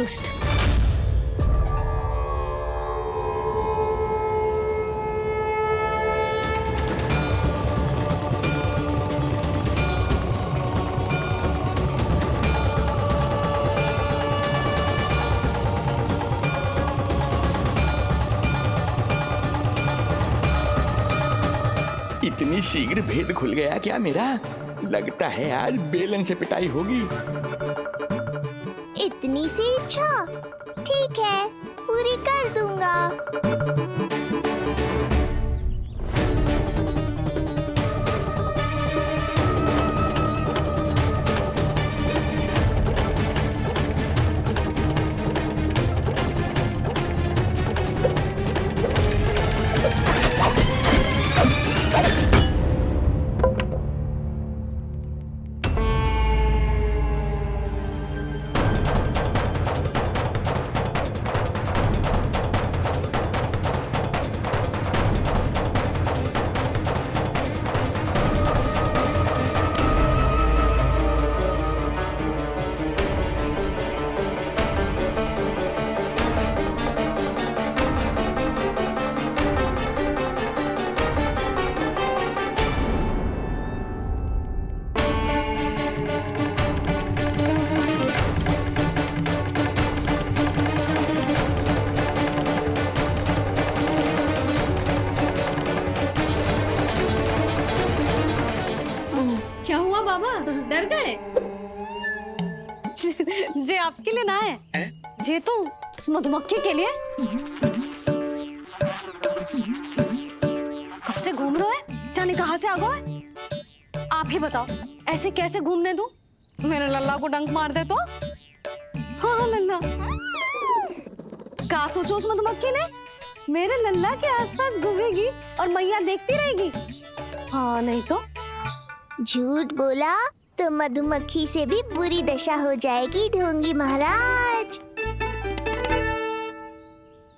दुष्ट। इतनी शीघ्र भेद खुल गया क्या मेरा? लगता है आज बेलन से पिटाई होगी। इतनी सी इच्छा? ठीक है, पूरी कर दूंगा। क्या हुआ बाबा, डर गए? जे आपके लिए ना है, जे तो उस मधुमक्खी के लिए। कब से घूम रहे हैं, जाने कहाँ से आ गए? आप ही बताओ, ऐसे कैसे घूमने दूं? मेरे लल्ला को डंक मार दे तो? हाँ लल्ला, क्या सोचो उस मधुमक्खी ने? मेरे लल्ला के आसपास घूमेगी और मैया देखती रहेगी। हाँ नहीं तो झूठ बोला तो मधुमक्खी से भी बुरी दशा हो जाएगी ढोंगी महाराज।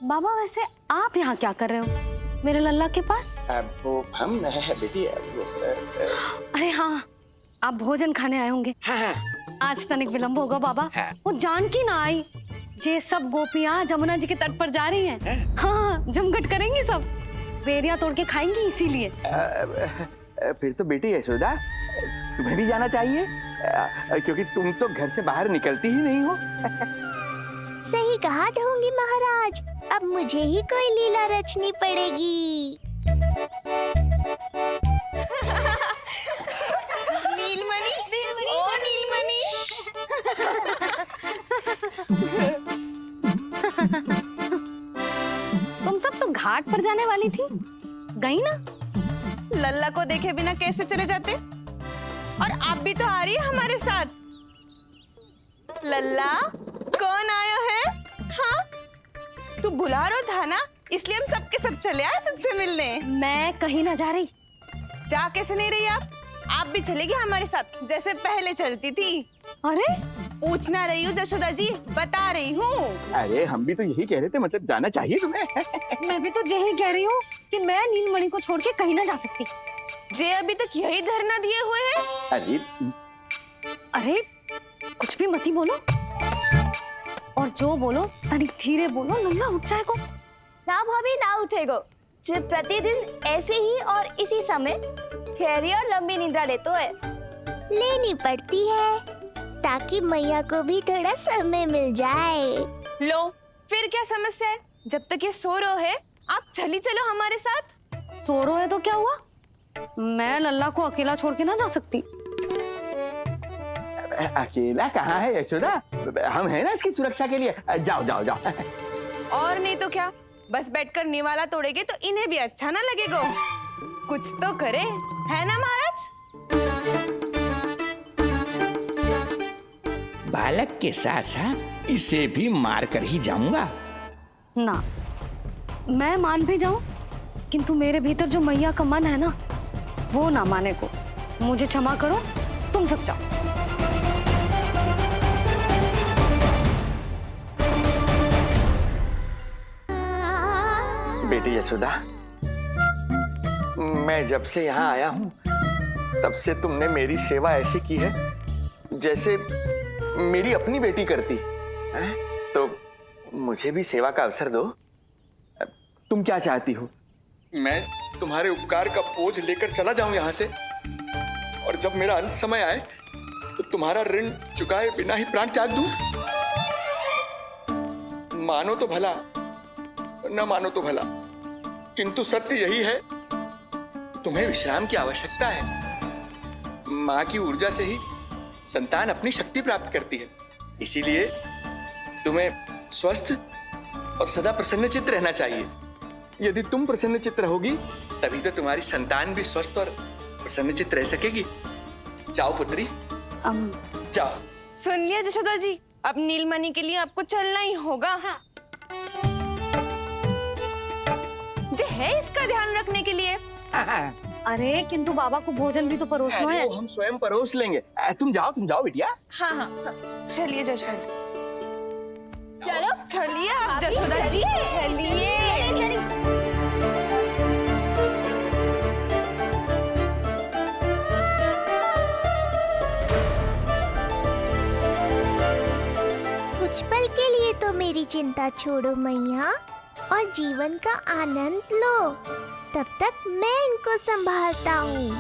बाबा वैसे आप यहाँ क्या कर रहे हो मेरे लल्ला के पास? वो हम बेटी अरे हाँ, आप भोजन खाने आए होंगे। हाँ। आज तनिक विलंब होगा बाबा। हाँ। वो जानकी ना आई, जे सब गोपियाँ जमुना जी के तट पर जा रही हैं। हाँ, जमघट करेंगी सब, बेरिया तोड़ के खाएंगी इसीलिए। फिर तो बेटी यशोदा तुम्हें भी जाना चाहिए, क्योंकि तुम तो घर से बाहर निकलती ही नहीं हो। सही कहा ढोंगी महाराज, अब मुझे ही कोई लीला रचनी पड़ेगी। नीलमणि, ओ नीलमणि। तुम सब तो घाट पर जाने वाली थी, गई ना? लल्ला को देखे बिना कैसे चले जाते? और आप भी तो आ रही है हमारे साथ। लल्ला, कौन आयो है? हाँ, तू बुला रो था ना, इसलिए हम सब के सब चले आए तुझसे मिलने। मैं कहीं ना जा रही। जा कैसे नहीं रही आप भी चलेगी हमारे साथ जैसे पहले चलती थी। अरे पूछना रही हूँ जशोदा जी, बता रही हूँ। अरे हम भी तो यही कह रहे थे, मतलब जाना चाहिए तुम्हें। मैं भी तो यही कह रही हूँ कि मैं नीलमणि को छोड़ के कहीं ना जा सकती। जे अभी तक यही धरना दिए हुए हैं। अरे कुछ भी मती बोलो, और जो बोलो तनिक धीरे बोलो, लल्ला उठ जाएगो। ना भाभी ना उठेगो, जो प्रतिदिन ऐसे ही और इसी समय गहरी और लंबी निद्रा लेते है। लेनी पड़ती है ताकि मैया को भी थोड़ा समय मिल जाए। लो, फिर क्या समस्या है? जब तक ये सो रहे है आप चली चलो हमारे साथ। सो रहे है तो क्या हुआ? मैं लल्ला को अकेला छोड़ के ना जा सकती। अकेला कहाँ है यशोदा, हम हैं ना इसकी सुरक्षा के लिए। जाओ जाओ जाओ। और नहीं तो क्या, बस बैठकर निवाला तोड़ेगे तो इन्हें भी अच्छा ना लगेगा। कुछ तो करे, है ना महाराज? बालक के साथ साथ इसे भी मार कर ही जाऊंगा। ना, मैं मान भी जाऊं, किंतु मेरे भीतर जो मैया का मन है ना, वो ना माने को। मुझे क्षमा करो, तुम सब जाओ। बेटी यशोदा, मैं जब से यहाँ आया हूँ तब से तुमने मेरी सेवा ऐसी की है जैसे मेरी अपनी बेटी करती है। तो मुझे भी सेवा का अवसर दो। तुम क्या चाहती हो? मैं तुम्हारे उपकार का बोझ लेकर चला जाऊं यहाँ से, और जब मेरा अंत समय आए तो तुम्हारा ऋण चुकाए बिना ही प्राण त्याग दूं? मानो तो भला, न मानो तो भला, किंतु सत्य यही है, तुम्हें विश्राम की आवश्यकता है। माँ की ऊर्जा से ही संतान अपनी शक्ति प्राप्त करती है, इसीलिए तुम्हें स्वस्थ और सदा प्रसन्नचित्त रहना चाहिए। यदि तुम प्रसन्नचित्त रहोगी तभी तो तुम्हारी संतान भी स्वस्थ और प्रसन्नचित्त रह सकेगी। जाओ पुत्री, जाओ। सुन लिया जशोदा जी, अब नीलमणि के लिए आपको चलना ही होगा। हाँ। जे है इसका ध्यान रखने के लिए। अरे किंतु बाबा को भोजन भी तो परोसना अरे है। वो हम स्वयं परोस लेंगे। तुम जाओ बिटिया। हाँ हाँ, चलिए जशोदा जी। चलो चलिए आप जशोदा जी, चलिए। कुछ पल के लिए तो मेरी चिंता छोड़ो मैया और जीवन का आनंद लो। तब तक मैं इनको संभालता हूँ।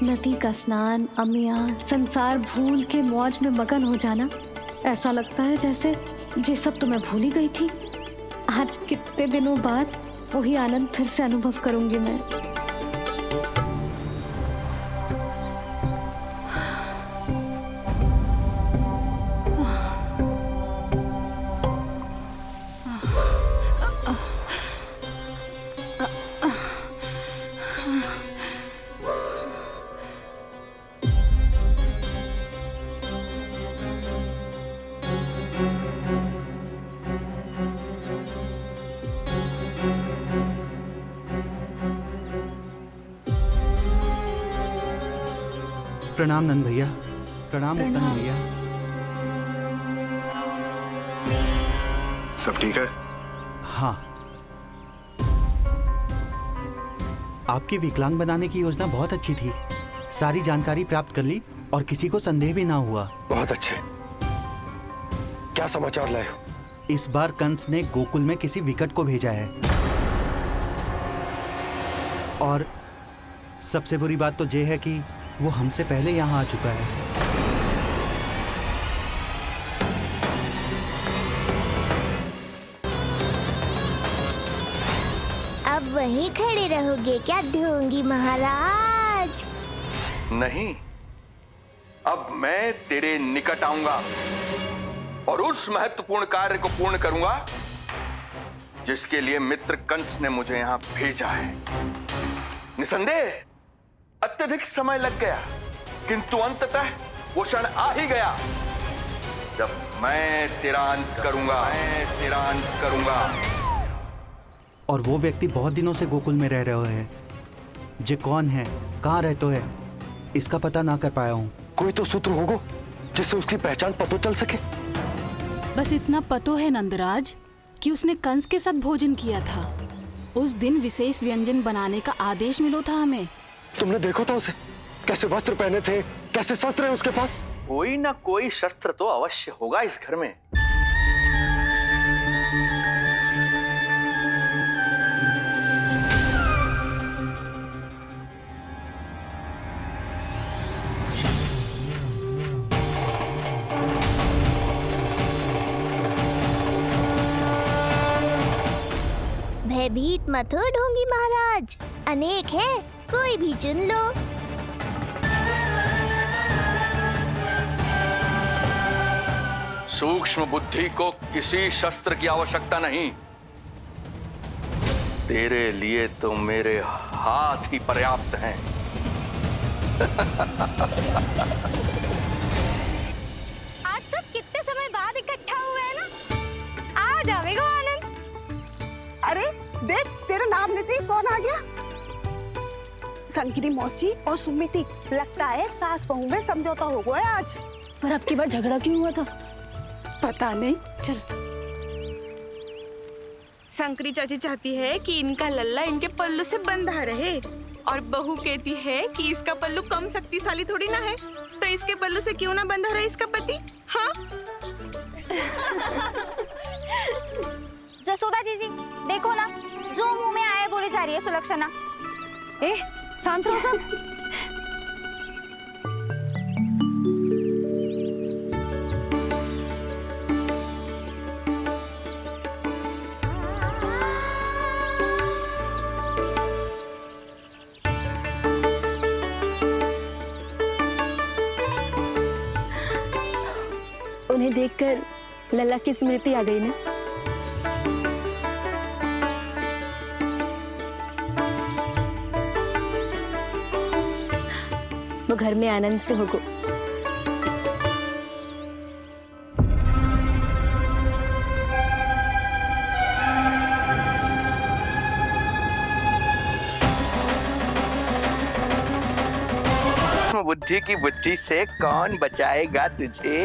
नदी का स्नान, अमिया, संसार भूल के मौज में मगन हो जाना, ऐसा लगता है जैसे ये सब तो मैं भूल ही गई थी। आज कितने दिनों बाद वही आनंद फिर से अनुभव करूंगी मैं। प्रणाम नंद भैया। प्रणाम उत्तम भैया। सब ठीक है? हाँ, आपकी विकलांग बनाने की योजना बहुत अच्छी थी। सारी जानकारी प्राप्त कर ली और किसी को संदेह भी ना हुआ। बहुत अच्छे। क्या समाचार लाए हो? इस बार कंस ने गोकुल में किसी विकट को भेजा है, और सबसे बुरी बात तो ये है कि वो हमसे पहले यहाँ आ चुका है। अब वहीं खड़े रहोगे क्या ढोंगी महाराज? नहीं, अब मैं तेरे निकट आऊंगा और उस महत्वपूर्ण कार्य को पूर्ण करूंगा जिसके लिए मित्र कंस ने मुझे यहां भेजा है। निसंदेह अत्यधिक समय लग गया, किंतु अंततः वो क्षण आ ही गया जब मैं तेरा अंत करूंगा। और वो व्यक्ति बहुत दिनों से गोकुल में रह रहे हैं। जे कौन है, कहाँ रहते है, इसका पता ना कर पाया हूँ। कोई तो सूत्र होगा जिससे उसकी पहचान पता चल सके। बस इतना पतो है नंदराज कि उसने कंस के साथ भोजन किया था। उस दिन विशेष व्यंजन बनाने का आदेश मिलो था हमें। तुमने देखो था उसे? कैसे वस्त्र पहने थे, कैसे शस्त्र है उसके पास? कोई ना कोई शस्त्र तो अवश्य होगा इस घर में। भयभीत मत हो ढोंगी महाराज, अनेक है, कोई भी चुन लो। सूक्ष्म बुद्धि को किसी शस्त्र की आवश्यकता नहीं। तेरे लिए तो मेरे हाथ ही पर्याप्त हैं। आज सब कितने समय बाद इकट्ठा हुए हैं ना, आ जाएगा आनंद। अरे देख, तेरा नाम लेते ही कौन आ गया? संगिनी मौसी और सुमिति, लगता है सास बहू में समझौता हो गया आज। पर अब की बार झगड़ा क्यों हुआ था? पता नहीं। चल शंकरी चाची चाहती है कि इनका लल्ला इनके पल्लू से बंधा रहे, और बहू कहती है कि इसका पल्लू कम शक्तिशाली थोड़ी ना है, तो इसके पल्लू से क्यों ना बंधा रहे इसका पति। हाँ जसोदा जीजी देखो ना, जो मुंह में आए बोली जा रही है सुलक्षणा। ए शांत रहो सब। उन्हें देखकर लल्ला की स्मृति आ गई ना। वो घर में आनंद से होगो। बुद्धि की बुद्धि से कौन बचाएगा तुझे?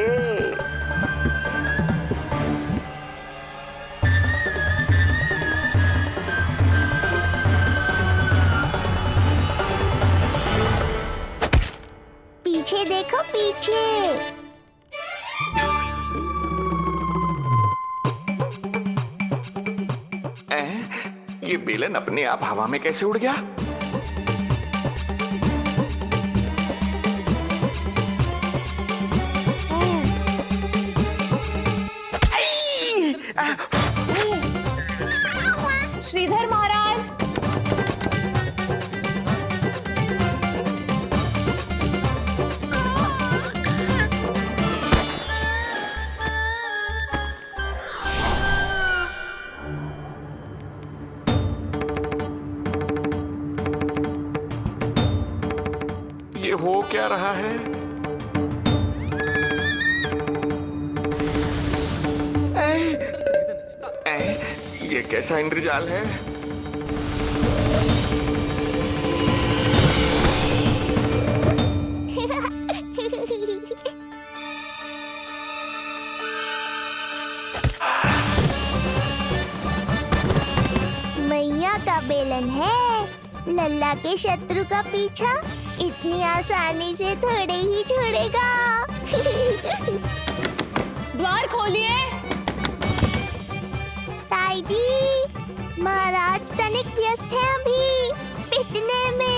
पीछे देखो पीछे। ये बेलन अपने आप हवा में कैसे उड़ गया? श्रीधर महाराज, ये हो क्या रहा है? ये कैसा इंद्रजाल है? मैया का बेलन है, लल्ला के शत्रु का पीछा इतनी आसानी से थोड़े ही छोड़ेगा। द्वार खोलिए। ताई जी, महाराज तनिक व्यस्त हैं अभी पिटने में।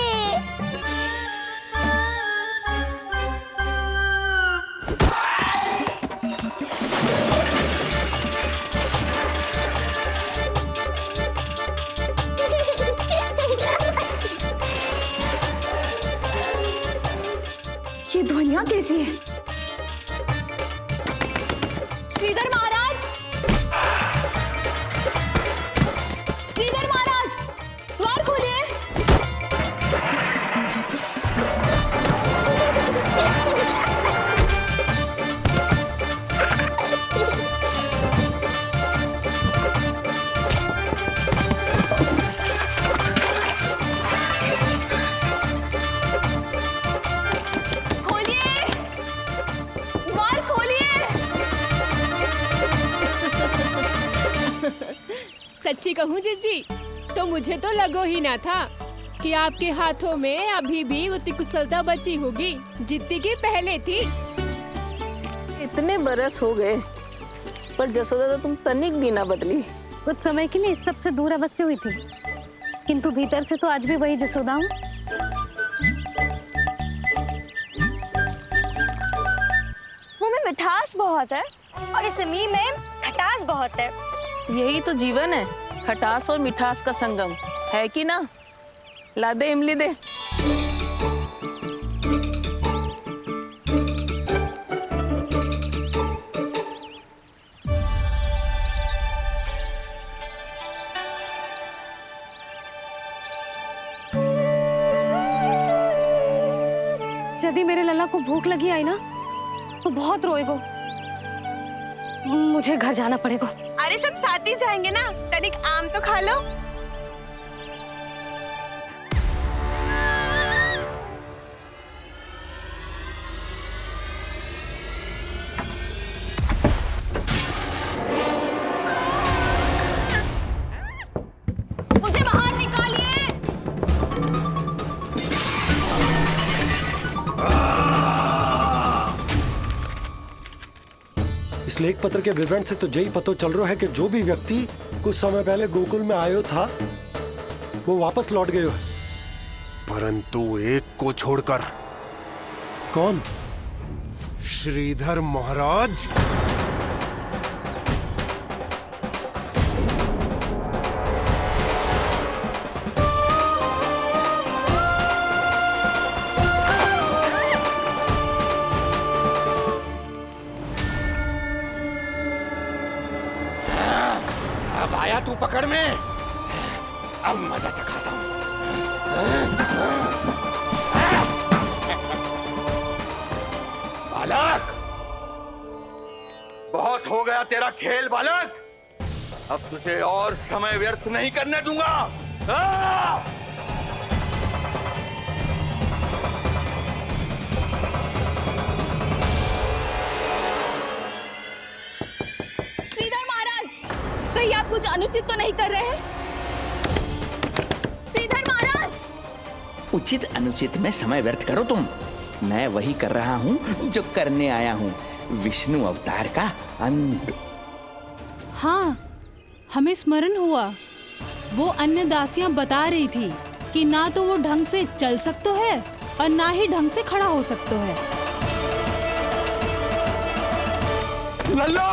ये ध्वनियां कैसी है? श्रीधर महाराज, श्रीधर महाराज, द्वार खोलिए। खोलिए, द्वार खोलिए। सच्ची कहूँ जीजी, तो मुझे तो लगो ही ना था कि आपके हाथों में अभी भी उतनी कुशलता बची होगी जितनी की पहले थी। इतने बरस हो गए पर जसोदा तो तुम तनिक भी ना बदली। कुछ समय के लिए सबसे दूर अवश्य हुई थी, किंतु भीतर से तो आज भी वही जसोदा हूँ। मुंह में मिठास बहुत है और इस मी में खटास बहुत है। यही तो जीवन है, खटास और मिठास का संगम है कि ना। ला दे इमली दे। यदि मेरे लल्ला को भूख लगी आई ना तो बहुत रोएगो। मुझे घर जाना पड़ेगा। अरे सब साथ ही जाएंगे ना, तनिक आम तो खा लो। मुझे बाहर निकालिए। इस लेख पत्र के विवरण से तो यही पता चल रहा है कि जो भी व्यक्ति कुछ समय पहले गोकुल में आयो था वो वापस लौट गयो है। परंतु एक को छोड़कर। कौन? श्रीधर महाराज। अब आया तू पकड़ में, अब मजा चखाता हूं। बालक, बहुत हो गया तेरा खेल बालक। अब तुझे और समय व्यर्थ नहीं करने दूंगा। श्रीधर महाराज, कहीं आप कुछ अनुचित तो नहीं कर रहे हैं? श्रीधर महाराज! उचित अनुचित में समय व्यर्थ करो तुम। मैं वही कर रहा हूँ जो करने आया हूँ, विष्णु अवतार का अंत। हाँ, हमें स्मरण हुआ। वो अन्य दासियां बता रही थी कि ना तो वो ढंग से चल सकते है और ना ही ढंग से खड़ा हो सकते है। लल्ला!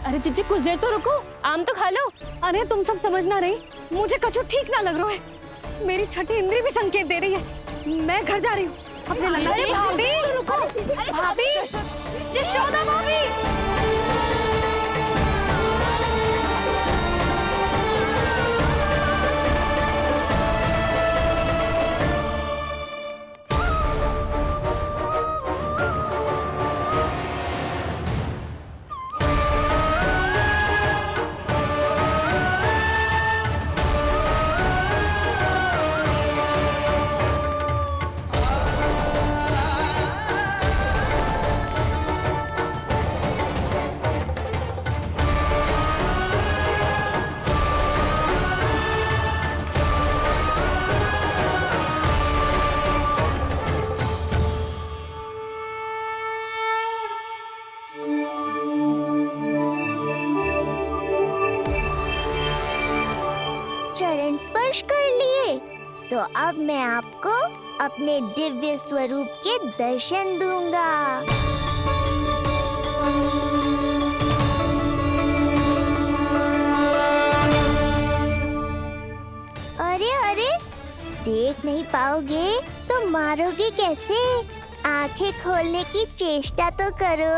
अरे चिच्ची कुछ देर तो रुको, आम तो खा लो। अरे तुम सब समझ ना रही, मुझे कछु ठीक ना लग रहा है। मेरी छठी इंद्री भी संकेत दे रही है। मैं घर जा रही हूँ अपने लल्ला। अरे भाभी, रुको। भाभी, यशोदा भाभी। चरण स्पर्श कर लिए तो अब मैं आपको अपने दिव्य स्वरूप के दर्शन दूंगा। अरे अरे, देख नहीं पाओगे तो मारोगे कैसे? आंखें खोलने की चेष्टा तो करो।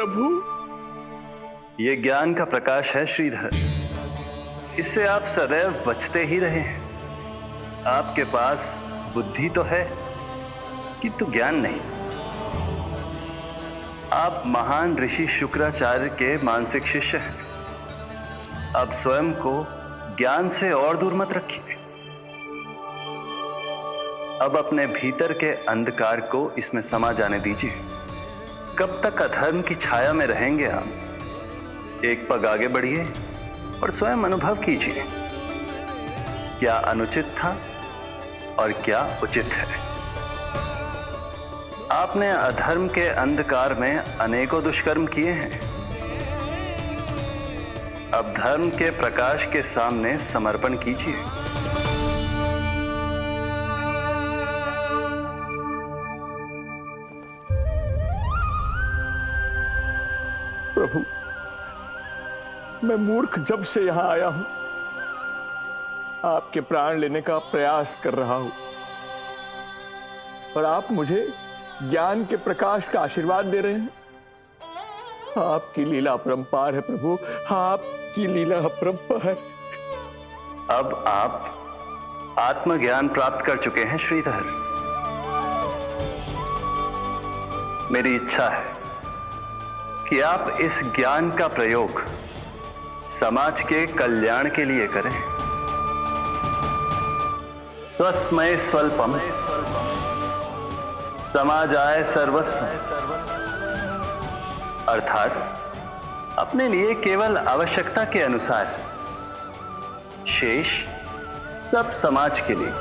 प्रभु। ये ज्ञान का प्रकाश है श्रीधर, इससे आप सदैव बचते ही रहे हैं। आपके पास बुद्धि तो है किंतु ज्ञान नहीं। आप महान ऋषि शुक्राचार्य के मानसिक शिष्य हैं। अब स्वयं को ज्ञान से और दूर मत रखिए। अब अपने भीतर के अंधकार को इसमें समा जाने दीजिए। कब तक अधर्म की छाया में रहेंगे हम? एक पग आगे बढ़िए और स्वयं अनुभव कीजिए क्या अनुचित था और क्या उचित है। आपने अधर्म के अंधकार में अनेकों दुष्कर्म किए हैं। अब धर्म के प्रकाश के सामने समर्पण कीजिए। प्रभु, मैं मूर्ख जब से यहां आया हूं, आपके प्राण लेने का प्रयास कर रहा हूं, और आप मुझे ज्ञान के प्रकाश का आशीर्वाद दे रहे हैं। आपकी लीला अपरंपार है प्रभु, आपकी लीला अपरंपार। अब आप आत्मज्ञान प्राप्त कर चुके हैं श्रीधर। मेरी इच्छा है कि आप इस ज्ञान का प्रयोग समाज के कल्याण के लिए करें। स्वस्मय स्वल्पम समाजाय सर्वस्व, अर्थात अपने लिए केवल आवश्यकता के अनुसार, शेष सब समाज के लिए।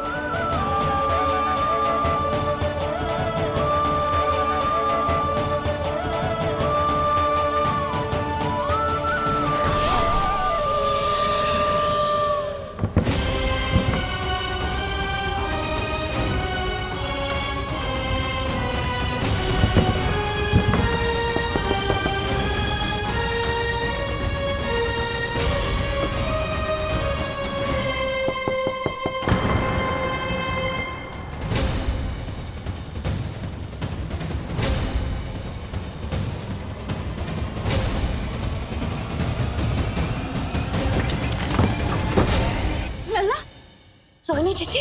रानी जीजी,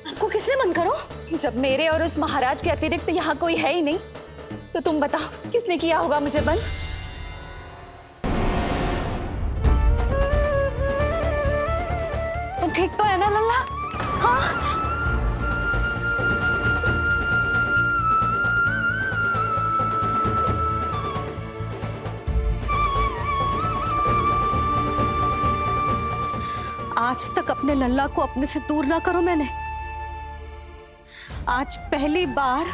आपको किसने बंद करो? जब मेरे और उस महाराज के अतिरिक्त यहाँ कोई है ही नहीं, तो तुम बताओ किसने किया होगा मुझे बंद? तुम ठीक तो है ना लल्ला? हाँ। आज तक अपने लल्ला को अपने से दूर ना करो मैंने। आज पहली बार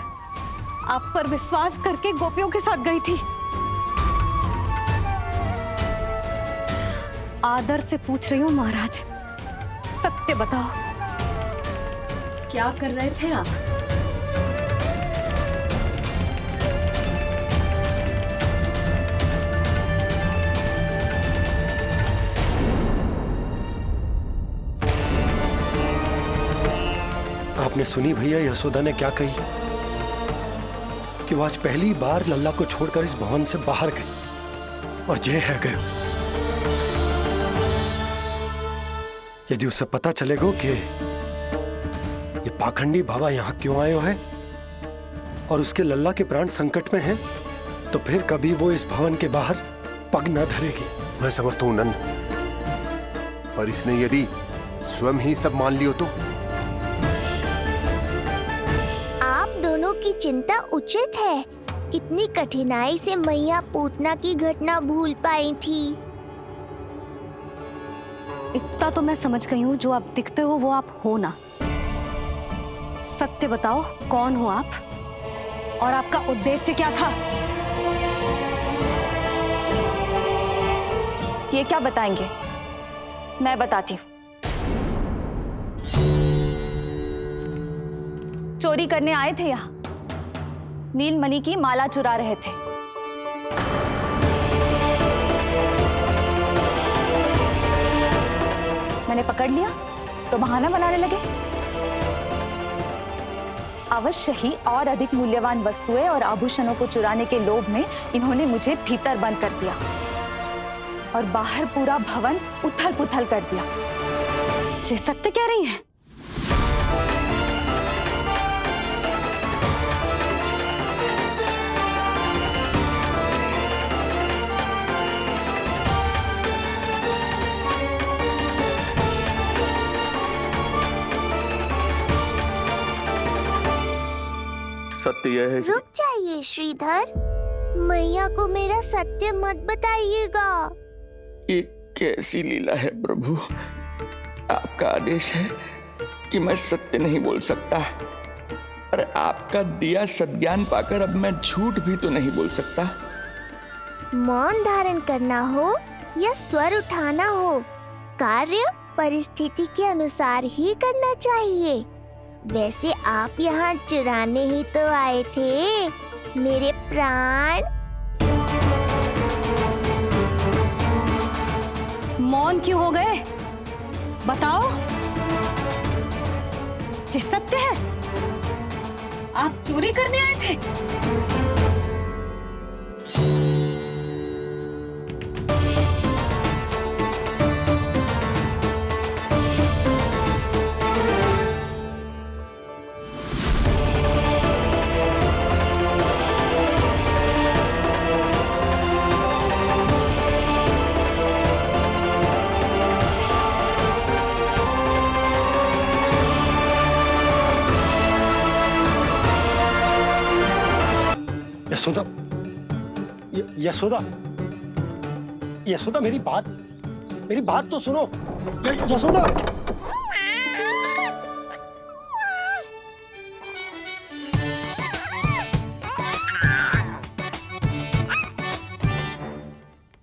आप पर विश्वास करके गोपियों के साथ गई थी। आदर से पूछ रही हूँ महाराज, सत्य बताओ, क्या कर रहे थे आप? आपने सुनी भैया यशोदा ने क्या कही कि वो आज पहली बार लल्ला को छोड़कर इस भवन से बाहर गई और जय है गए। यदि उसे पता चलेगा कि ये पाखंडी बाबा यहां क्यों आए है और उसके लल्ला के प्राण संकट में हैं, तो फिर कभी वो इस भवन के बाहर पग न धरेगी। मैं समझता हूं नंद, पर इसने यदि स्वयं ही सब मान लियो तो? की चिंता उचित है। कितनी कठिनाई से मैया पूतना की घटना भूल पाई थी। इतना तो मैं समझ गई हूँ, जो आप दिखते हो वो आप हो ना। सत्य बताओ, कौन हो आप और आपका उद्देश्य क्या था? ये क्या बताएंगे, मैं बताती हूँ। चोरी करने आए थे यहाँ, नीलमणि की माला चुरा रहे थे। मैंने पकड़ लिया तो बहाना बनाने लगे। अवश्य ही और अधिक मूल्यवान वस्तुएं और आभूषणों को चुराने के लोभ में इन्होंने मुझे भीतर बंद कर दिया और बाहर पूरा भवन उथल पुथल कर दिया। ये सत्य कह रही हैं? सत्य यह है कि रुक जाइए श्रीधर, मैया को मेरा सत्य मत बताइएगा। ये कैसी लीला है प्रभु, आपका आदेश है कि मैं सत्य नहीं बोल सकता। अरे आपका दिया सद्ज्ञान पाकर अब मैं झूठ भी तो नहीं बोल सकता। मौन धारण करना हो या स्वर उठाना हो, कार्य परिस्थिति के अनुसार ही करना चाहिए। वैसे आप यहाँ चुराने ही तो आए थे मेरे प्राण। मौन क्यों हो गए? बताओ। ये सत्य है, आप चोरी करने आए थे? यशोदा, यशोदा, यशोदा, मेरी बात तो सुनो। यशोदा,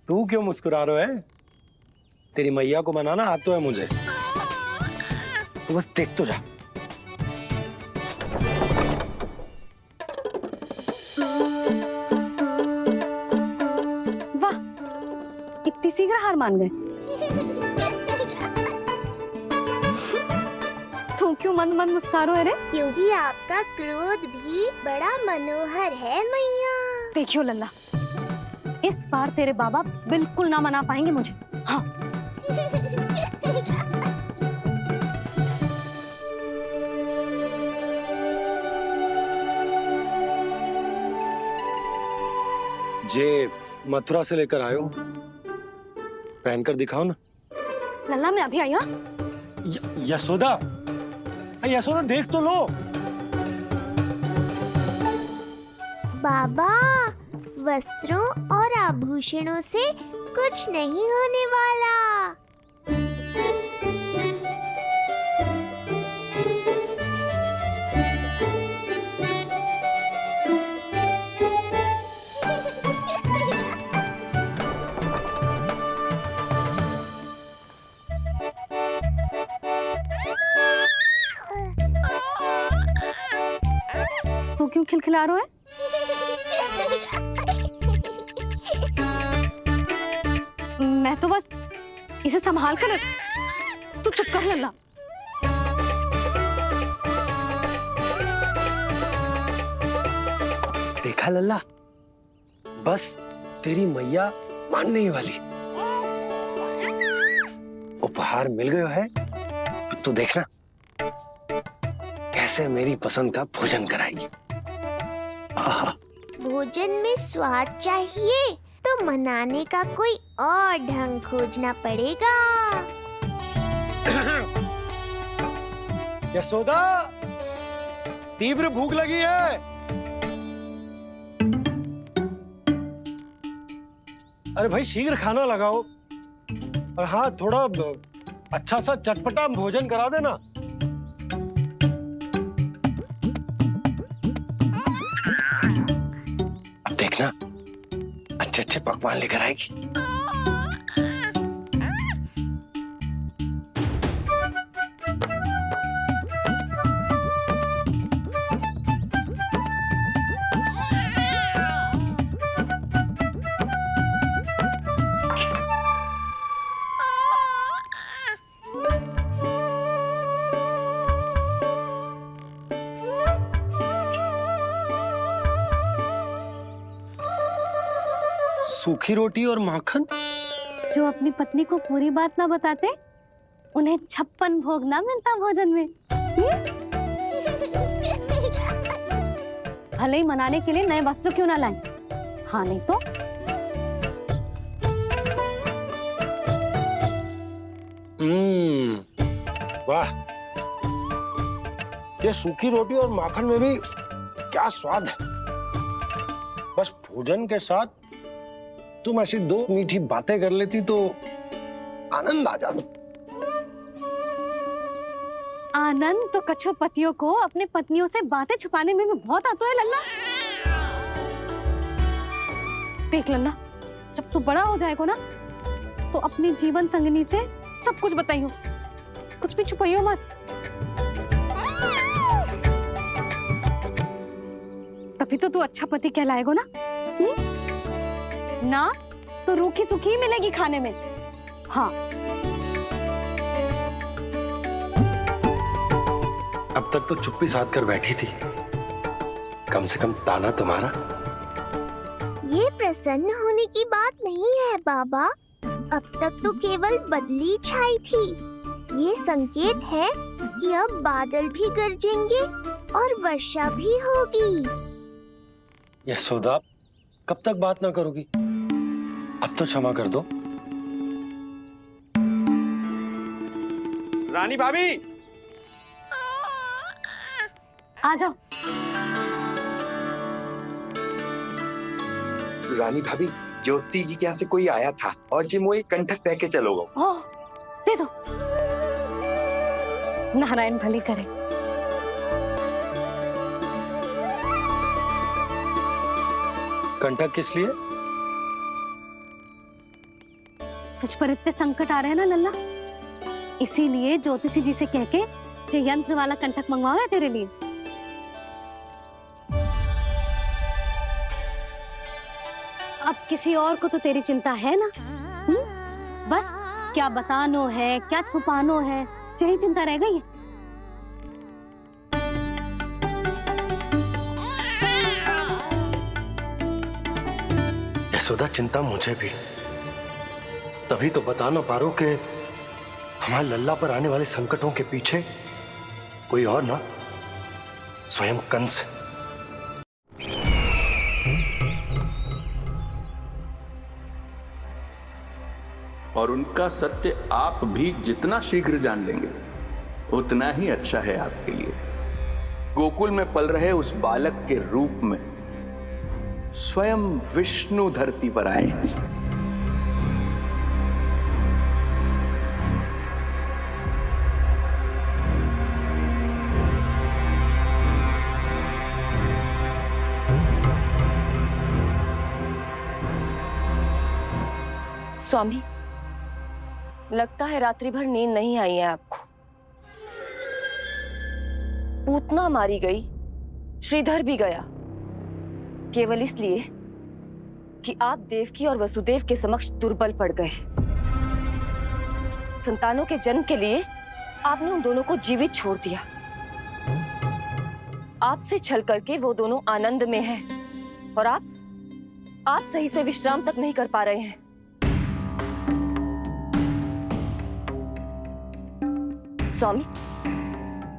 तू क्यों मुस्कुरा रहे है? तेरी मैया को मनाना आता है मुझे, तू बस देख तो जा। शीघ्र हार मान गए। तू क्यों मंद मंद मुस्कुरा रहे रे? क्योंकि आपका क्रोध भी बड़ा मनोहर है मैया। देखियो लल्ला, इस बार तेरे बाबा बिल्कुल ना मना पाएंगे मुझे। हाँ। जे मथुरा से लेकर आयो, पहनकर दिखाओ ना। लल्ला मैं अभी आई। यशोदा, यशोदा देख तो लो। बाबा, वस्त्रों और आभूषणों से कुछ नहीं होने वाला। तू क्यों खिलखिला रहा है? मैं तो बस इसे संभाल कर तू चुप कर लल्ला। देखा लल्ला, बस तेरी मैया मानने ही वाली। उपहार मिल गया है, अब तो देखना कैसे मेरी पसंद का भोजन कराएगी। भोजन में स्वाद चाहिए तो मनाने का कोई और ढंग खोजना पड़ेगा। यशोदा, तीव्र भूख लगी है। अरे भाई शीघ्र खाना लगाओ, और हाँ थोड़ा अच्छा सा चटपटा भोजन करा देना। अब देखना अच्छे अच्छे पकवान लेकर आएगी। सूखी रोटी और माखन? जो अपनी पत्नी को पूरी बात ना बताते उन्हें 56 भोग ना मिलता भोजन में। भले ही मनाने के लिए नए वस्त्र क्यों ना लाएं, हाँ नहीं तो वाह, ये सूखी रोटी और माखन में भी क्या स्वाद है। बस भोजन के साथ तुम ऐसी 2 मीठी बातें कर लेती तो आनंद आ जाता। आनंद तो कछुआ पतियों को अपने पत्नियों से बातें छुपाने में भी बहुत आता है लल्ला। देख लल्ला, जब तू बड़ा हो जाएगा ना तो अपनी जीवन संगनी से सब कुछ बताइयो, कुछ भी छुपाइयो मत। तभी तो तू अच्छा पति कहलाएगा ना। ना तो रूखी सूखी मिलेगी खाने में। हाँ, अब तक तो चुप्पी साध कर बैठी थी, कम से कम ताना तुम्हारा। ये प्रसन्न होने की बात नहीं है बाबा, अब तक तो केवल बदली छाई थी। ये संकेत है कि अब बादल भी गरजेंगे और वर्षा भी होगी। यशोदा, कब तक बात ना करोगी? अब तो क्षमा कर दो। रानी भाभी, आ जाओ। रानी भाभी, ज्योति जी के यहाँ से कोई आया था और जी मुझे कंठक दे के चलो गो। ओह, दे दो। नारायण भली करे। कंठक किस लिए? तुझ पर इतने संकट आ रहे हैं ना लल्ला, इसीलिए ज्योतिषी जी से कह के ये यंत्र वाला कंठक मंगवाओ है तेरे लिए। अब किसी और को तो तेरी चिंता है ना? बस क्या बतानो है, क्या छुपानो है, यही चिंता रह गई है। यशोदा, चिंता मुझे भी, तभी तो बता ना पा रहा हूं कि हमारे लल्ला पर आने वाले संकटों के पीछे कोई और ना, स्वयं कंस। और उनका सत्य आप भी जितना शीघ्र जान लेंगे उतना ही अच्छा है आपके लिए। गोकुल में पल रहे उस बालक के रूप में स्वयं विष्णु धरती पर आए हैं। स्वामी, लगता है रात्रि भर नींद नहीं आई है आपको। पूतना मारी गई, श्रीधर भी गया, केवल इसलिए कि आप देवकी और वसुदेव के समक्ष दुर्बल पड़ गए। संतानों के जन्म के लिए आपने उन दोनों को जीवित छोड़ दिया। आपसे छल करके वो दोनों आनंद में हैं और आप सही से विश्राम तक नहीं कर पा रहे हैं। स्वामी,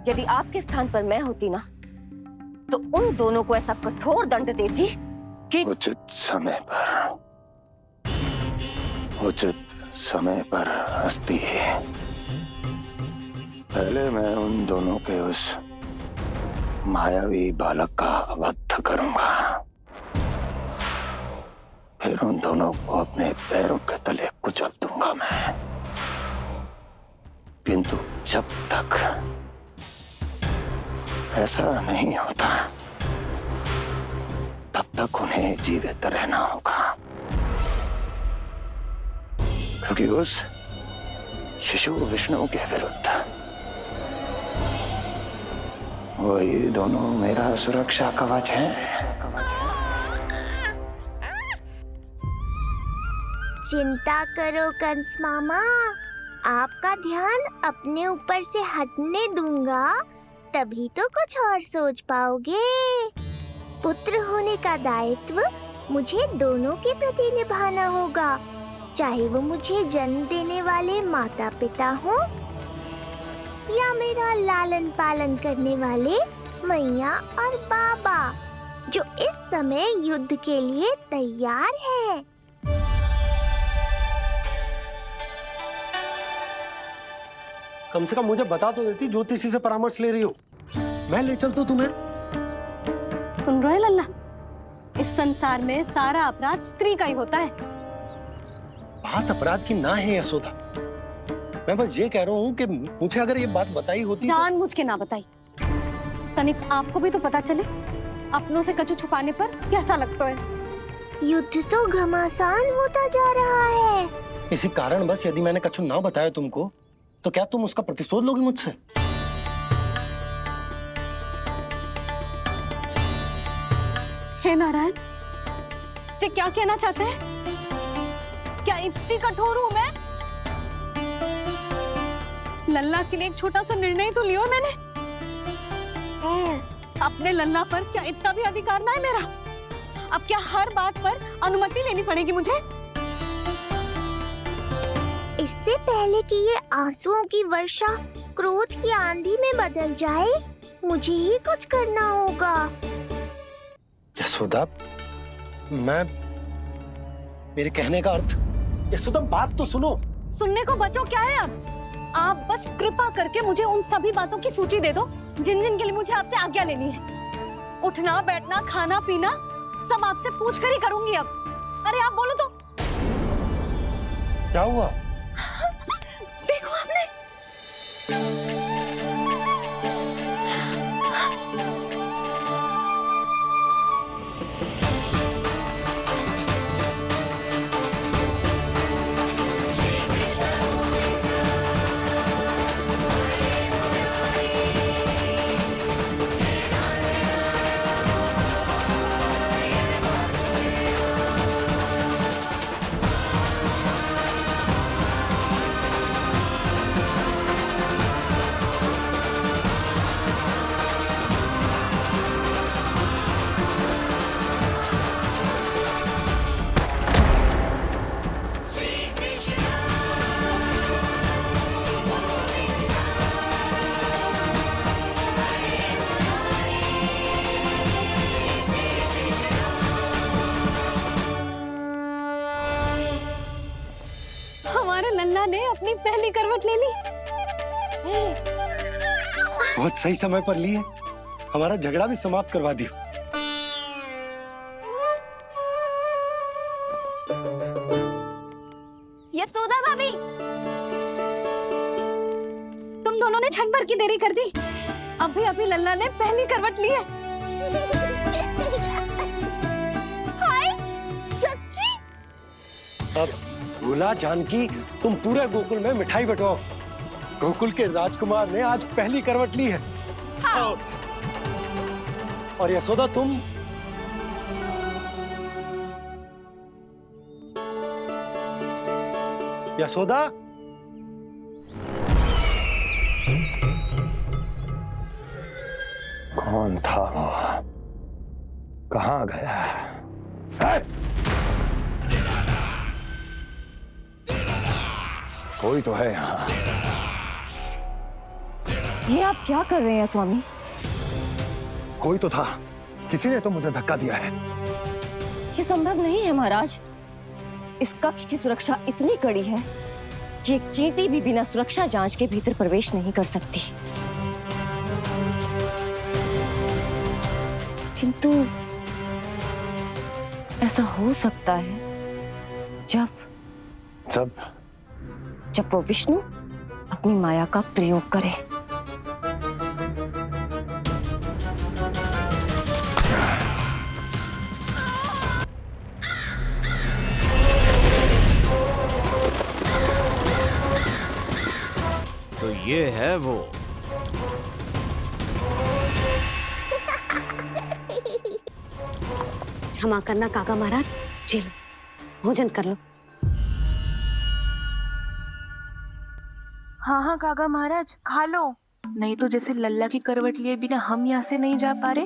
यदि आपके स्थान पर मैं होती ना तो उन दोनों को ऐसा कठोर दंड देती कि उचित समय पर हस्ती। पहले मैं उन दोनों के उस मायावी बालक का वध करूंगा, फिर उन दोनों को अपने पैरों के तले कुचल दूंगा मैं। किंतु जब तक ऐसा नहीं होता तब तक उन्हें जीवित रहना होगा, क्योंकि उस शिशु विष्णु के विरुद्ध वही दोनों मेरा सुरक्षा कवच है। चिंता करो कंस मामा, आपका ध्यान अपने ऊपर से हटने दूंगा, तभी तो कुछ और सोच पाओगे। पुत्र होने का दायित्व मुझे दोनों के प्रति निभाना होगा, चाहे वो मुझे जन्म देने वाले माता पिता हो या मेरा लालन पालन करने वाले मैया और बाबा, जो इस समय युद्ध के लिए तैयार है। कम से कम मुझे बता तो देती, ज्योतिषी से परामर्श ले रही हो, मैं ले चलता तुम्हें। सुन रहे लल्ला, इस संसार में सारा अपराध स्त्री का ही होता है। बात अपराध की ना है यशोदा, मैं बस ये कह रहा हूँ कि मुझे अगर ये बात बताई होती जानबूझ के ना बताई। तनिक आपको भी तो पता चले अपनों से कछु छुपाने पर कैसा लगता है। युद्ध तो घमासान होता जा रहा है। इसी कारण बस यदि मैंने कछु ना बताया तुमको, तो क्या तुम उसका प्रतिशोध लोगी मुझसे? हे नारायण, ये क्या कहना चाहते हैं? क्या इतनी कठोर हूं मैं? लल्ला के लिए एक छोटा सा निर्णय तो लियो मैंने। अपने लल्ला पर क्या इतना भी अधिकार ना है मेरा? अब क्या हर बात पर अनुमति लेनी पड़ेगी मुझे? इससे पहले कि ये आंसुओं की वर्षा क्रोध की आंधी में बदल जाए, मुझे ही कुछ करना होगा। यशोदा, मेरे कहने का अर्थ, यशोदा बात तो सुनो। सुनने को बचो क्या है अब? आप बस कृपा करके मुझे उन सभी बातों की सूची दे दो जिन जिन के लिए मुझे आपसे आज्ञा लेनी है। उठना, बैठना, खाना, पीना सब आपसे पूछ कर ही करूंगी अब। अरे आप बोलो तो। क्या हुआ? देखो आपने। लल्ला ने अपनी पहली करवट ले ली। बहुत सही समय पर ली है, हमारा झगड़ा भी समाप्त करवा दियो। यशोदा भाभी, तुम दोनों ने क्षण भर की देरी कर दी। अभी अभी लल्ला ने पहली करवट ली है। हाय, सच्ची? अब भूला जानकी, तुम पूरे गोकुल में मिठाई बंटवाओ। गोकुल के राजकुमार ने आज पहली करवट ली है। हाँ। और यशोदा तुम यशोदा, कौन था वो? कहाँ गया? कोई तो है यहाँ। ये आप क्या कर रहे हैं स्वामी? कोई तो था, किसी ने तो मुझे धक्का दिया है। ये संभव नहीं है महाराज। इस कक्ष की सुरक्षा इतनी कड़ी है कि एक चींटी भी बिना सुरक्षा जांच के भीतर प्रवेश नहीं कर सकती। किंतु ऐसा हो सकता है जब वो विष्णु अपनी माया का प्रयोग करे। तो ये है वो। क्षमा करना काका महाराज, चलो भोजन कर लो। हाँ हाँ काका महाराज, खा लो। नहीं तो जैसे लल्ला की करवट लिए बिना हम यहाँ से नहीं जा पा रहे,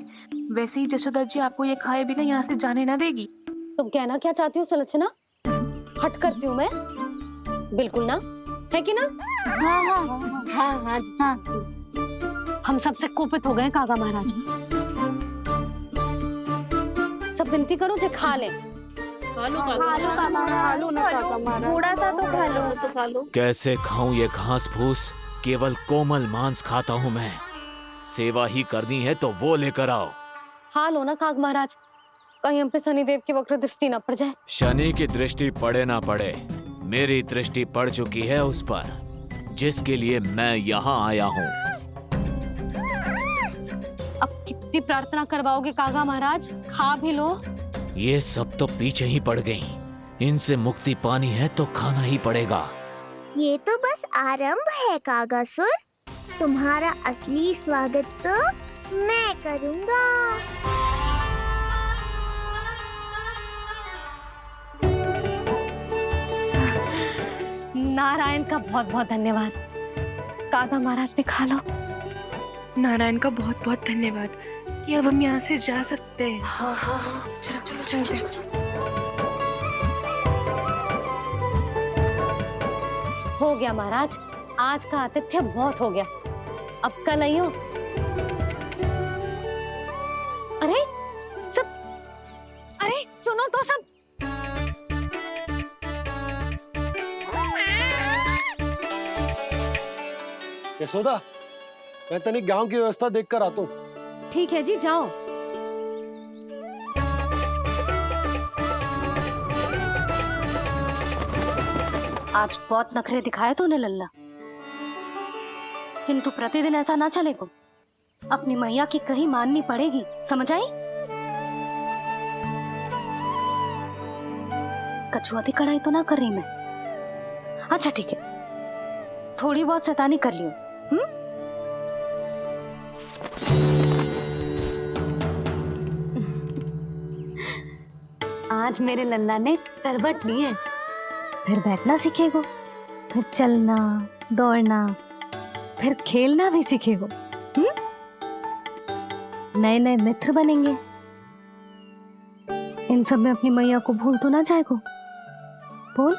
वैसे ही जशोदा जी आपको ये खाए बिना यहाँ से जाने ना देगी। तुम कहना क्या चाहती हो सुलक्षणा? हट करती हूँ मैं? बिल्कुल ना, है कि ना? हाँ हाँ हाँ हाँ हाँ। हम सबसे कुपित हो गए काका महाराज। सब विनती करो जो खा ले। थोड़ा सा तो खा लो। कैसे खाऊं ये घास फूस? केवल कोमल मांस खाता हूँ मैं। सेवा ही करनी है तो वो लेकर आओ। खा लो ना काक महाराज, कहीं हम पे शनिदेव की वक्र दृष्टि न पड़ जाए। शनि की दृष्टि पड़े ना पड़े, मेरी दृष्टि पड़ चुकी है उस पर, जिसके लिए मैं यहाँ आया हूँ। अब कितनी प्रार्थना करवाओगे काका महाराज? खा भी लो। ये सब तो पीछे ही पड़ गई, इनसे मुक्ति पानी है तो खाना ही पड़ेगा। ये तो बस आरंभ है कागासुर, तुम्हारा असली स्वागत तो मैं करूंगा। नारायण का बहुत बहुत धन्यवाद। काका महाराज ने खा लो। नारायण का बहुत बहुत धन्यवाद कि अब हम यहाँ से जा सकते हैं। हाँ हाँ हाँ, चलो चलो। हो गया महाराज, आज का आतिथ्य बहुत हो गया, अब कल आइयो। अरे सब, अरे सुनो तो सब। यशोदा, मैं तनिक गांव की व्यवस्था देखकर आता हूँ। ठीक है जी, जाओ। आज बहुत नखरे दिखाए तूने लल्ला, किंतु प्रतिदिन ऐसा ना चलेगा। अपनी मैया की कहीं माननी पड़ेगी, समझ आई? कछुआती कढ़ाई तो ना कर रही मैं। अच्छा ठीक है, थोड़ी बहुत शैतानी कर लियो। आज मेरे लल्ला ने करवट ली है, फिर बैठना सीखेगो, फिर चलना दौड़ना, फिर खेलना भी सीखेगो। नए नए मित्र बनेंगे। इन सब में अपनी मैया को भूल तो ना जाएगो। बोल।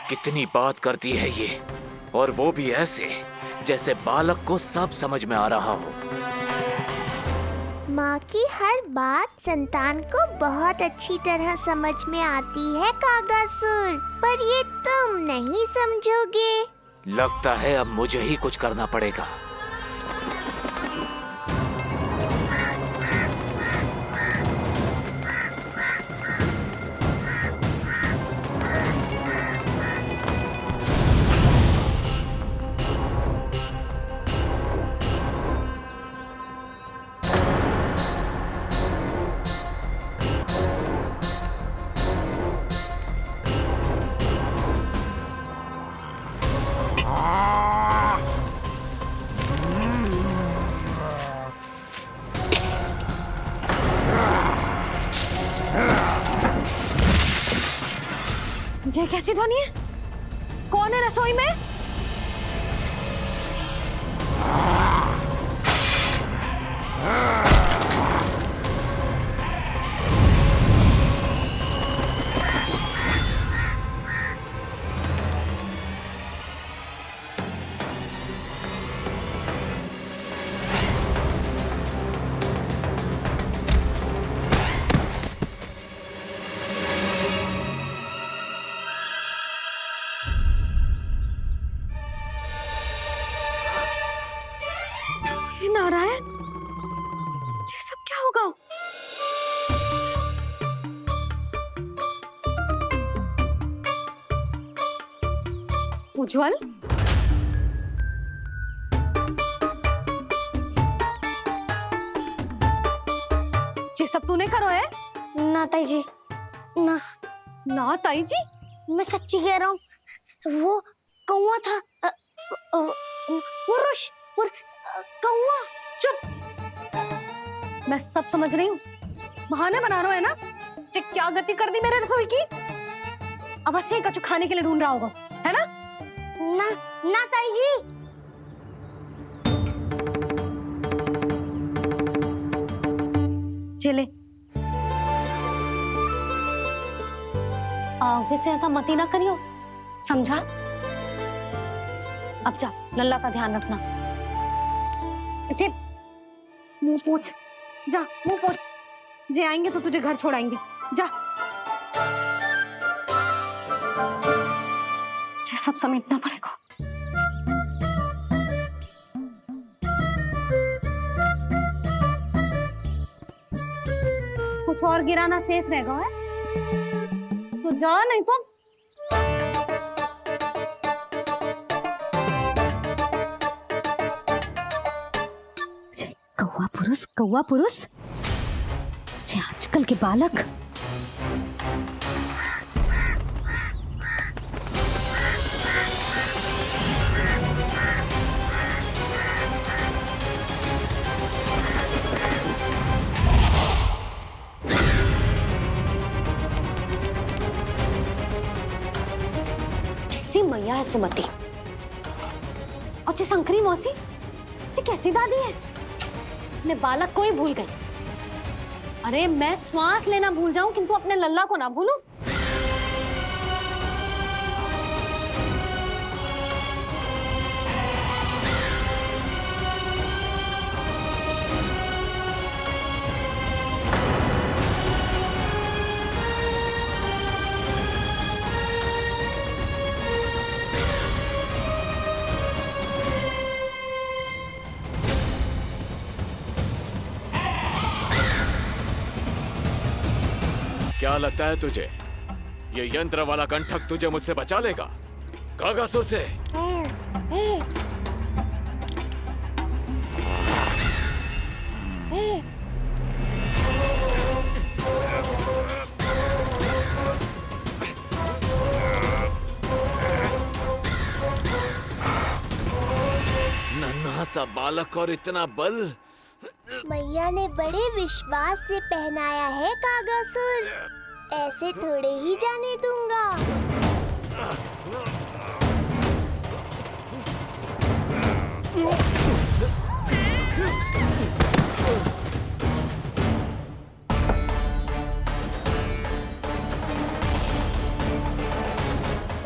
कितनी बात करती है ये, और वो भी ऐसे जैसे बालक को सब समझ में आ रहा हो। माँ की हर बात संतान को बहुत अच्छी तरह समझ में आती है कागासुर, पर ये तुम नहीं समझोगे। लगता है अब मुझे ही कुछ करना पड़ेगा। ये कैसी ध्वनि है? कौन है रसोई में? नारायण, ये सब क्या होगा? उज्जवल, ये सब तूने करो है? ना ताई जी, ना ना ताई जी, मैं सच्ची कह रहा हूँ। वो कौवा था, कौवा। चुप। मैं सब समझ रही हूँ, बहाने बना रहे हो है ना? क्या गति कर दी मेरे रसोई की? अवश्य ही कछु खाने के लिए ढूंढ रहा होगा, है ना? ना ना ताई जी। चले, आगे से ऐसा मती ना करियो, समझा? अब जा, लल्ला का ध्यान रखना। जे मुंह पोंछ, जा मुंह पोंछ। जे आएंगे तो तुझे घर छोड़ाएंगे, जा। ये सब समेटना पड़ेगा। कुछ और गिराना शेष रहेगा है? तो जा, नहीं तो कौवा पुरुष जे आजकल के बालक कैसी मैया है सुमति, और जे शंकरी मौसी जे कैसी दादी है। अपने बालक को ही भूल गई। अरे मैं श्वास लेना भूल जाऊं किंतु अपने लल्ला को ना भूलूं। क्या लगता है तुझे ये यंत्र वाला कंठक तुझे मुझसे बचा लेगा? कागासुर से नन्हा सा बालक और इतना बल। मैया ने बड़े विश्वास से पहनाया है कागासुर, ऐसे थोड़े ही जाने दूंगा।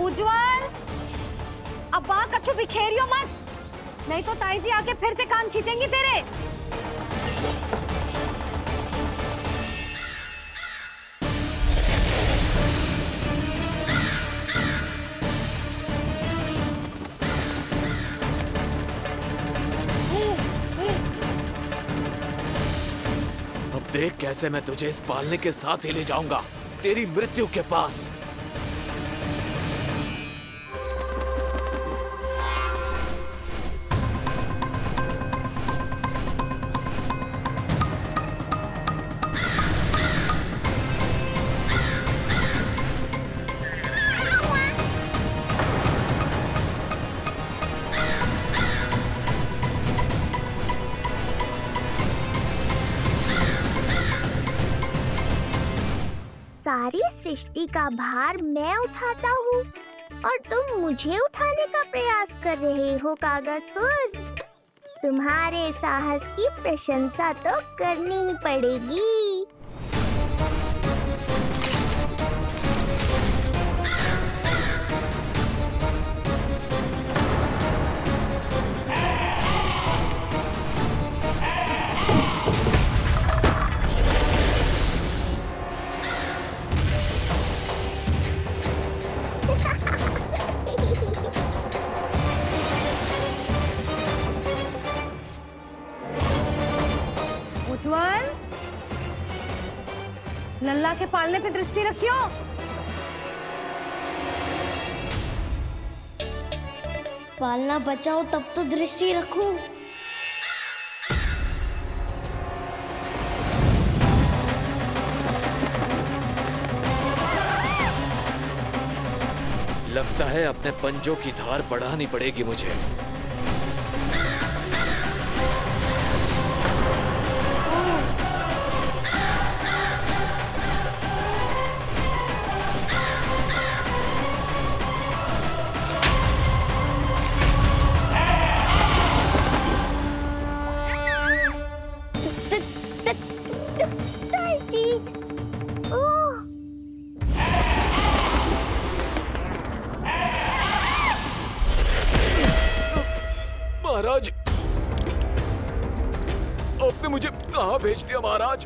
उज्जवल, अब बाहर कछु बिखेरियो मत, नहीं तो ताई जी आके फिर से कान खींचेंगी तेरे। अब देख कैसे मैं तुझे इस पालने के साथ ही ले जाऊंगा तेरी मृत्यु के पास। सारी सृष्टि का भार मैं उठाता हूँ और तुम मुझे उठाने का प्रयास कर रहे हो कागासुर। तुम्हारे साहस की प्रशंसा तो करनी ही पड़ेगी। उज्जवल, लल्ला के पालने पे दृष्टि रखियो। पालना बचाओ तब तो दृष्टि रखूं। लगता है अपने पंजों की धार बढ़ानी पड़ेगी मुझे। आपने मुझे कहाँ भेज दिया महाराज?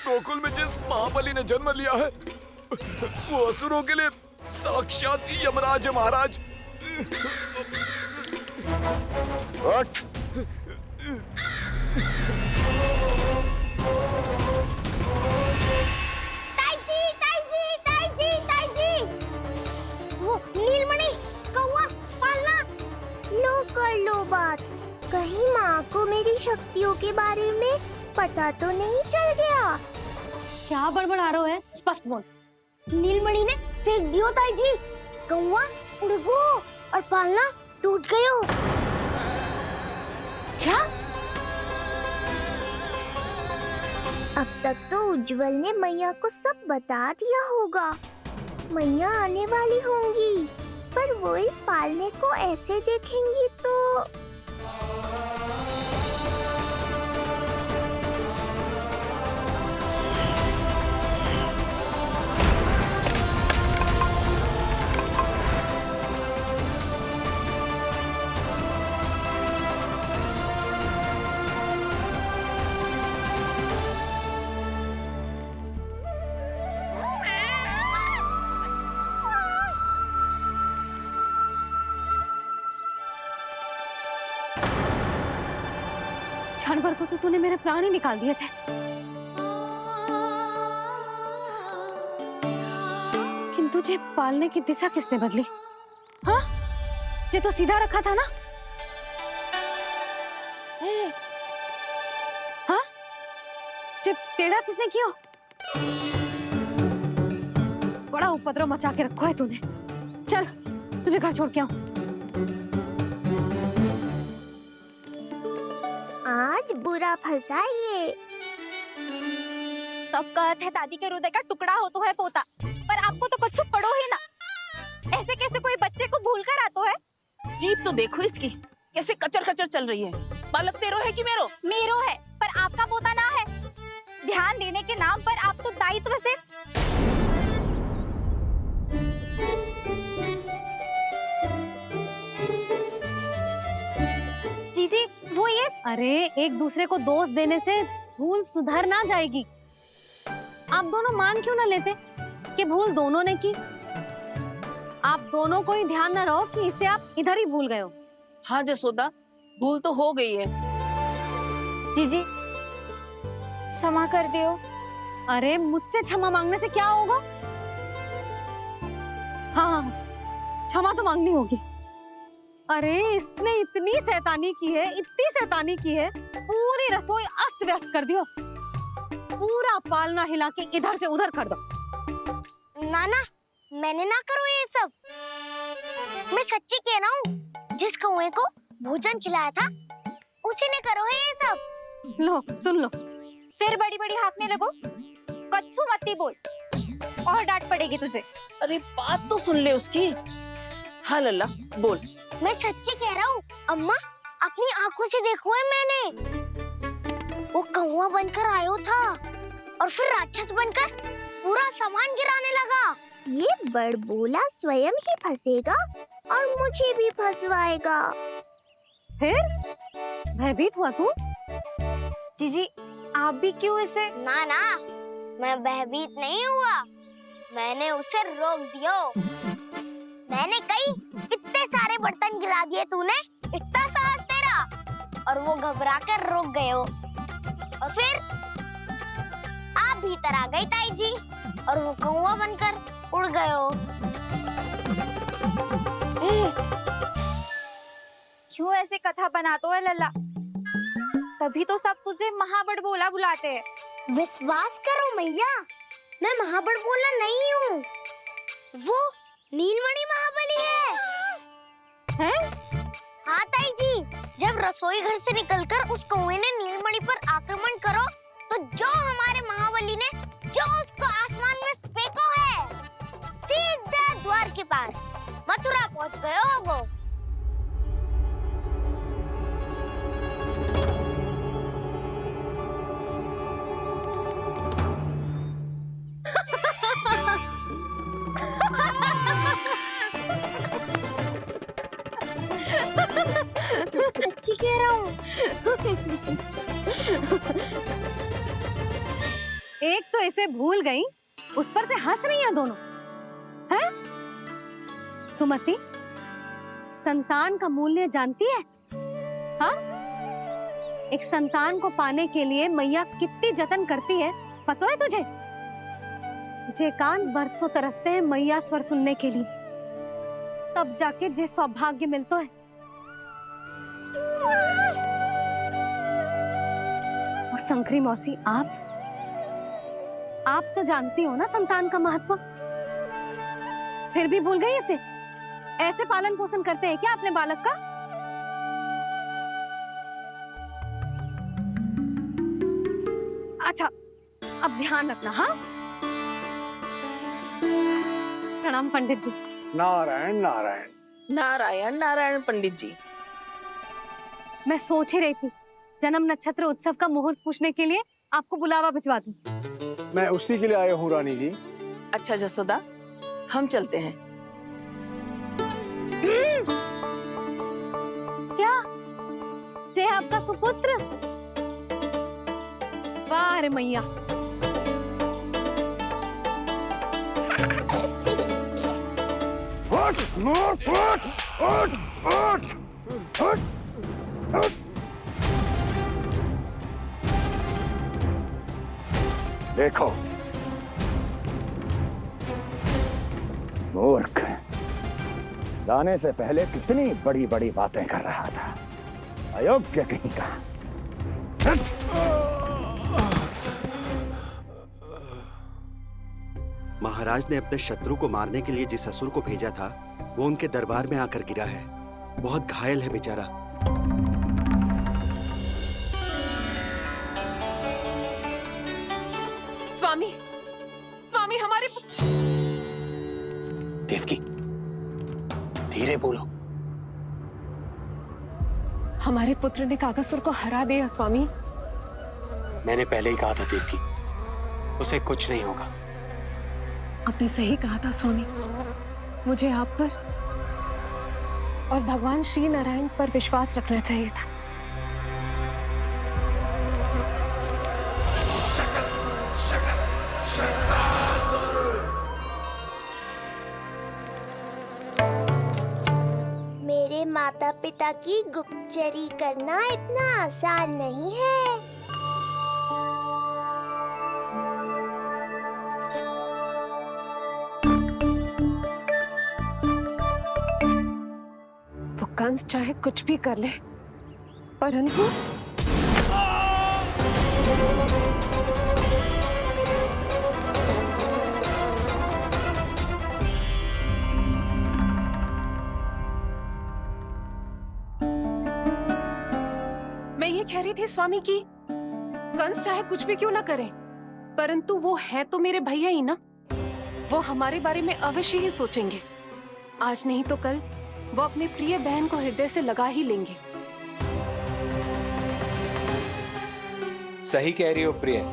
गोकुल में जिस महाबली ने जन्म लिया है वो असुरों के लिए साक्षात यमराज है महाराज। उठ। वो नीलमणि, कौवा, पालना। लो कर लो बात। कहीं माँ को मेरी शक्तियों के बारे में पता तो नहीं चल गया? क्या बड़बड़ा रहे हो है? स्पष्ट बोल। नीलमणि ने फेंक दियो ताई जी। कौवा उड़ गयो और पालना टूट गयो। क्या? अब तक तो उज्जवल ने मैया को सब बता दिया होगा। मैया आने वाली होंगी, पर वो इस पालने को ऐसे देखेंगी तो जानवर को तो तूने मेरे प्राण ही निकाल दिए थे, किंतु तुझे पालने की दिशा किसने बदली? हाँ, जे तो सीधा रखा था ना? हाँ, जे टेढ़ा किसने किया? बड़ा उपद्रव मचा के रखो है तूने। चल, तुझे घर छोड़ के आऊं। आज बुरा फंसा ये। सब कहते हैं दादी के हृदय का टुकड़ा हो तो है पोता, पर आपको तो कुछ पड़ो ही ना। ऐसे कैसे कोई बच्चे को भूल कर आतो है? जीप तो देखो इसकी, कैसे कचर कचर चल रही है। बालक तेरो है कि मेरो? मेरो है, पर आपका पोता ना है। ध्यान देने के नाम पर आप तो दायित्व से जीजी वो ये। अरे एक दूसरे को दोष देने से भूल सुधर ना जाएगी। आप दोनों मान क्यों ना लेते कि भूल दोनों ने की? आप दोनों को ही ध्यान न रहो कि इसे आप इधर ही भूल गए हो। हाँ जसोदा, भूल तो हो गई है। जीजी क्षमा कर दियो। अरे मुझसे क्षमा मांगने से क्या होगा? हाँ, क्षमा तो मांगनी होगी। अरे इसने इतनी शैतानी की है, इतनी शैतानी की है, पूरी रसोई अस्त व्यस्त कर दियो। पूरा पालना हिला के इधर से उधर कर दो। नाना, मैंने ना करो ये सब। मैं सच्ची कह रहा हूँ, जिस कौवे को भोजन खिलाया था उसी ने करो है ये सब। लो सुन लो, फिर बड़ी बड़ी हाँकने लगो। कच्चू मत बोल और डांट पड़ेगी तुझे। अरे बात तो सुन ले उसकी। हाँ लल्ला बोल। मैं सच्ची कह रहा हूँ अम्मा, अपनी आंखों से देखो है मैंने। वो कौवा बनकर आयो था और फिर राक्षस बनकर पूरा सामान गिराने लगा। ये बड़बोला स्वयं ही फंसेगा और मुझे भी फंसवाएगा। फिर भयभीत हुआ तू? जीजी आप भी क्यों इसे? ना ना, मैं भयभीत नहीं हुआ, मैंने उसे रोक दिया। मैंने कही इतने सारे बर्तन गिरा दिए तूने, इतना साहस तेरा, और वो घबरा कर रुक गए हो। और फिर आप भीतर आ गई ताई जी और वो कौवा बनकर उड़ गए हो। क्यों ऐसे कथा बनाते है लल्ला? तभी तो सब तुझे महाबड़बोला बुलाते हैं। विश्वास करो मैया, मैं महाबड़बोला नहीं हूँ, वो नीलमणि महाबली है। हैं? हाँ ताई जी, जब रसोई घर से निकलकर उस कौवे ने नीलमणि पर आक्रमण करो तो जो हमारे महाबली ने जो उसको आसमान में फेंको है, सीधा द्वार के पास मथुरा पहुँच गए होगो। सच ही कह रहा हूँ। एक तो इसे भूल गई, उस पर से हंस रही हैं दोनों, हैं? सुमति, संतान का मूल्य जानती है? हाँ? एक संतान को पाने के लिए मैया कितनी जतन करती है, पता है तुझे? जे कान बरसों तरसते हैं मैया स्वर सुनने के लिए, तब जाके जे सौभाग्य मिलता है। और शंकरी मौसी, आप तो जानती हो ना संतान का महत्व, फिर भी भूल गई इसे? ऐसे पालन पोषण करते हैं क्या अपने बालक का? अच्छा, अब ध्यान रखना। हाँ, प्रणाम पंडित जी। नारायण नारायण नारायण नारायण पंडित जी। मैं सोच ही रही थी जन्म नक्षत्र उत्सव का मुहूर्त पूछने के लिए आपको बुलावा भिजवा दूं। मैं उसी के लिए आया हूँ रानी जी। अच्छा जसोदा, हम चलते हैं। क्या जे आपका सुपुत्र? वाह रे मैया। देखो मूर्ख, जाने से पहले कितनी बड़ी बड़ी बातें कर रहा था, अयोग्य कहीं का। महाराज ने अपने शत्रु को मारने के लिए जिस असुर को भेजा था, वो उनके दरबार में आकर गिरा है। बहुत घायल है बेचारा। स्वामी, स्वामी हमारे देवकी, धीरे बोलो। हमारे पुत्र ने काकासुर को हरा दिया स्वामी। मैंने पहले ही कहा था देवकी, उसे कुछ नहीं होगा। आपने सही कहा था स्वामी। मुझे आप पर और भगवान श्री नारायण पर विश्वास रखना चाहिए था। मेरे माता पिता की गुप्तचरी करना इतना आसान नहीं है। वो कंस चाहे कुछ भी कर ले, परंतु मैं ये कह रही थी स्वामी कि कंस चाहे कुछ भी क्यों ना करे, परंतु वो है तो मेरे भैया ही ना। वो हमारे बारे में अवश्य ही सोचेंगे। आज नहीं तो कल वो अपनी प्रिय बहन को हृदय से लगा ही लेंगे। सही कह रही हो प्रिय।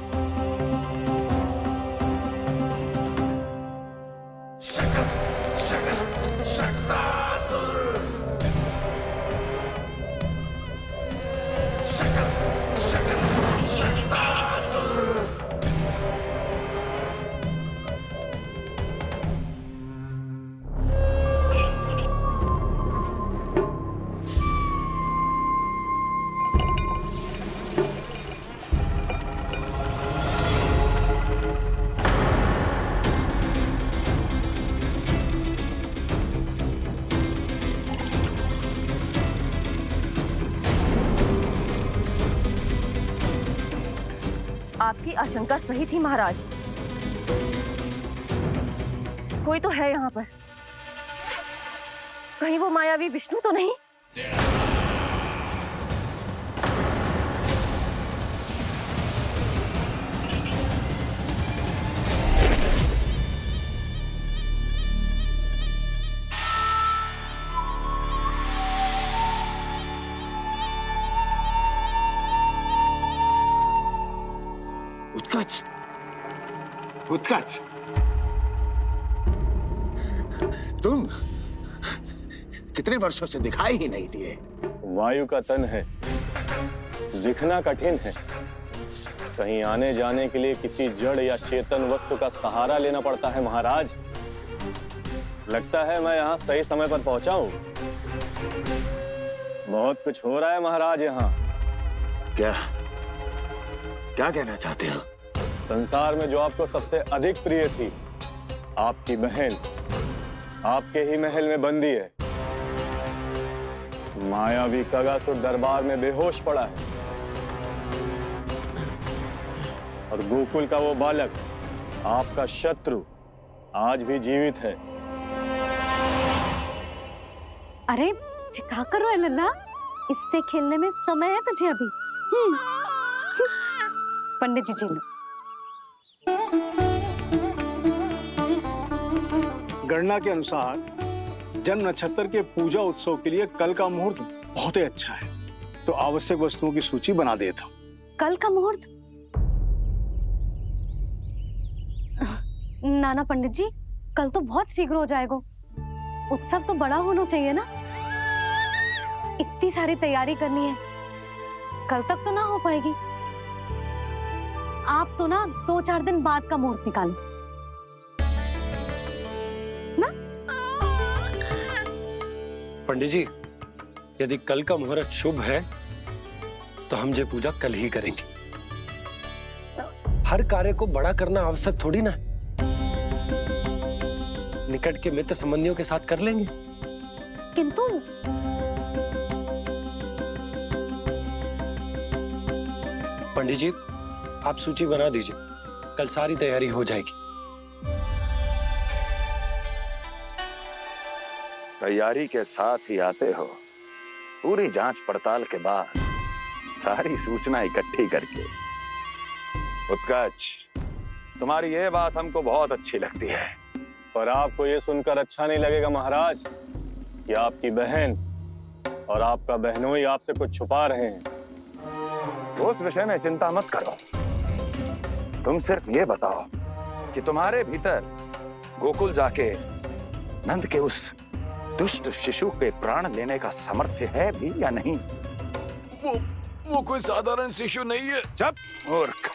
आपकी आशंका सही थी महाराज। कोई तो है यहाँ पर। कहीं वो मायावी विष्णु तो नहीं? उत्कच, उत्कच, कितने वर्षों से दिखाई ही नहीं दिए। वायु का तन है, दिखना कठिन है। कहीं आने जाने के लिए किसी जड़ या चेतन वस्तु का सहारा लेना पड़ता है महाराज। लगता है मैं यहाँ सही समय पर पहुंचा हूँ। बहुत कुछ हो रहा है महाराज यहाँ। क्या क्या कहना चाहते हो? संसार में जो आपको सबसे अधिक प्रिय थी, आपकी बहन आपके ही महल में बंदी है। मायावी कगासुर दरबार में बेहोश पड़ा है और गोकुल का वो बालक, आपका शत्रु, आज भी जीवित है। अरे क्या कर रहे हो लल्ला? इससे खेलने में समय है तुझे अभी। पंडित जी लो। गणना के अनुसार जन्म नक्षत्र के पूजा उत्सव के लिए कल का मुहूर्त बहुत ही अच्छा है, तो आवश्यक वस्तुओं की सूची बना देता हूँ। कल का मुहूर्त? नाना पंडित जी, कल तो बहुत शीघ्र हो जाएगा। उत्सव तो बड़ा होना चाहिए ना। इतनी सारी तैयारी करनी है, कल तक तो ना हो पाएगी। आप तो ना 2-4 दिन बाद का मुहूर्त निकालो ना। पंडित जी, यदि कल का मुहूर्त शुभ है तो हम ये पूजा कल ही करेंगे। हर कार्य को बड़ा करना आवश्यक थोड़ी ना। निकट के मित्र संबंधियों के साथ कर लेंगे। किंतु पंडित जी, आप सूची बना दीजिए, कल सारी तैयारी हो जाएगी। तैयारी के साथ ही आते हो, पूरी जांच पड़ताल के बाद सारी सूचना इकट्ठी करके। उत्कर्ष, तुम्हारी ये बात हमको बहुत अच्छी लगती है। पर आपको ये सुनकर अच्छा नहीं लगेगा महाराज कि आपकी बहन और आपका बहनोई आपसे कुछ छुपा रहे हैं। उस विषय में चिंता मत करो, तुम सिर्फ ये बताओ कि तुम्हारे भीतर गोकुल जाके नंद के उस दुष्ट शिशु के प्राण लेने का सामर्थ्य है भी या नहीं? वो कोई साधारण शिशु नहीं है। चुप मूर्ख।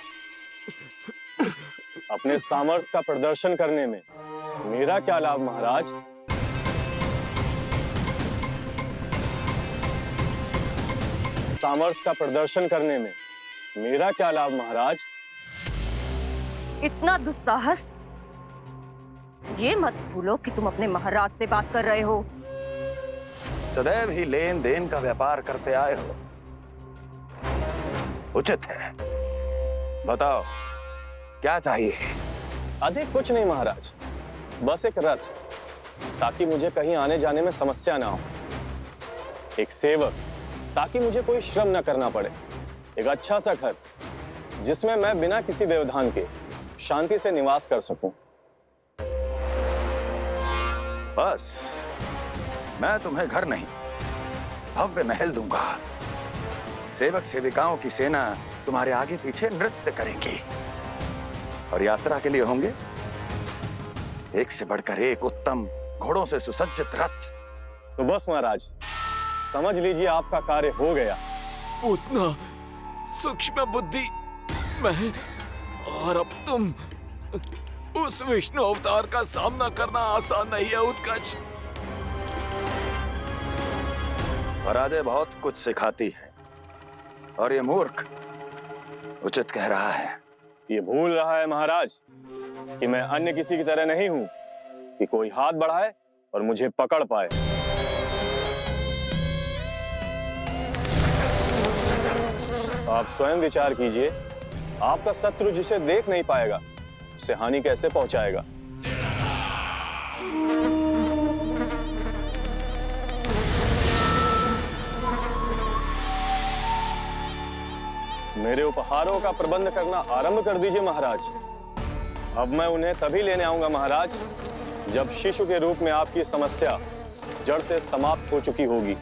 अपने सामर्थ्य का प्रदर्शन करने में मेरा क्या लाभ महाराज? सामर्थ्य का प्रदर्शन करने में मेरा क्या लाभ महाराज? इतना दुस्साहस? ये मत भूलो कि तुम अपने महाराज से बात कर रहे हो। सदैव ही लेन देन का व्यापार करते आए हो, उचित है। बताओ क्या चाहिए? अधिक कुछ नहीं महाराज, बस एक रथ, ताकि मुझे कहीं आने जाने में समस्या ना हो। एक सेवक, ताकि मुझे कोई श्रम न करना पड़े। एक अच्छा सा घर, जिसमें मैं बिना किसी व्यवधान के शांति से निवास कर सकूं। बस, मैं तुम्हें घर नहीं, भव्य महल दूंगा। सेवक सेविकाओं की सेना तुम्हारे आगे पीछे नृत्य करेंगी और यात्रा के लिए होंगे एक से बढ़कर एक उत्तम घोड़ों से सुसज्जित रथ। तो बस महाराज, समझ लीजिए आपका कार्य हो गया। उतना सूक्ष्म बुद्धि मैं, और अब तुम, उस विष्णु अवतार का सामना करना आसान नहीं है उत्कर्ष। पराजय बहुत कुछ सिखाती है और ये मूर्ख उचित कह रहा है। ये भूल रहा है महाराज कि मैं अन्य किसी की तरह नहीं हूं कि कोई हाथ बढ़ाए और मुझे पकड़ पाए। आप स्वयं विचार कीजिए, आपका शत्रु जिसे देख नहीं पाएगा उससे हानि कैसे पहुंचाएगा? मेरे उपहारों का प्रबंध करना आरंभ कर दीजिए महाराज। अब मैं उन्हें तभी लेने आऊंगा महाराज, जब शिशु के रूप में आपकी समस्या जड़ से समाप्त हो चुकी होगी।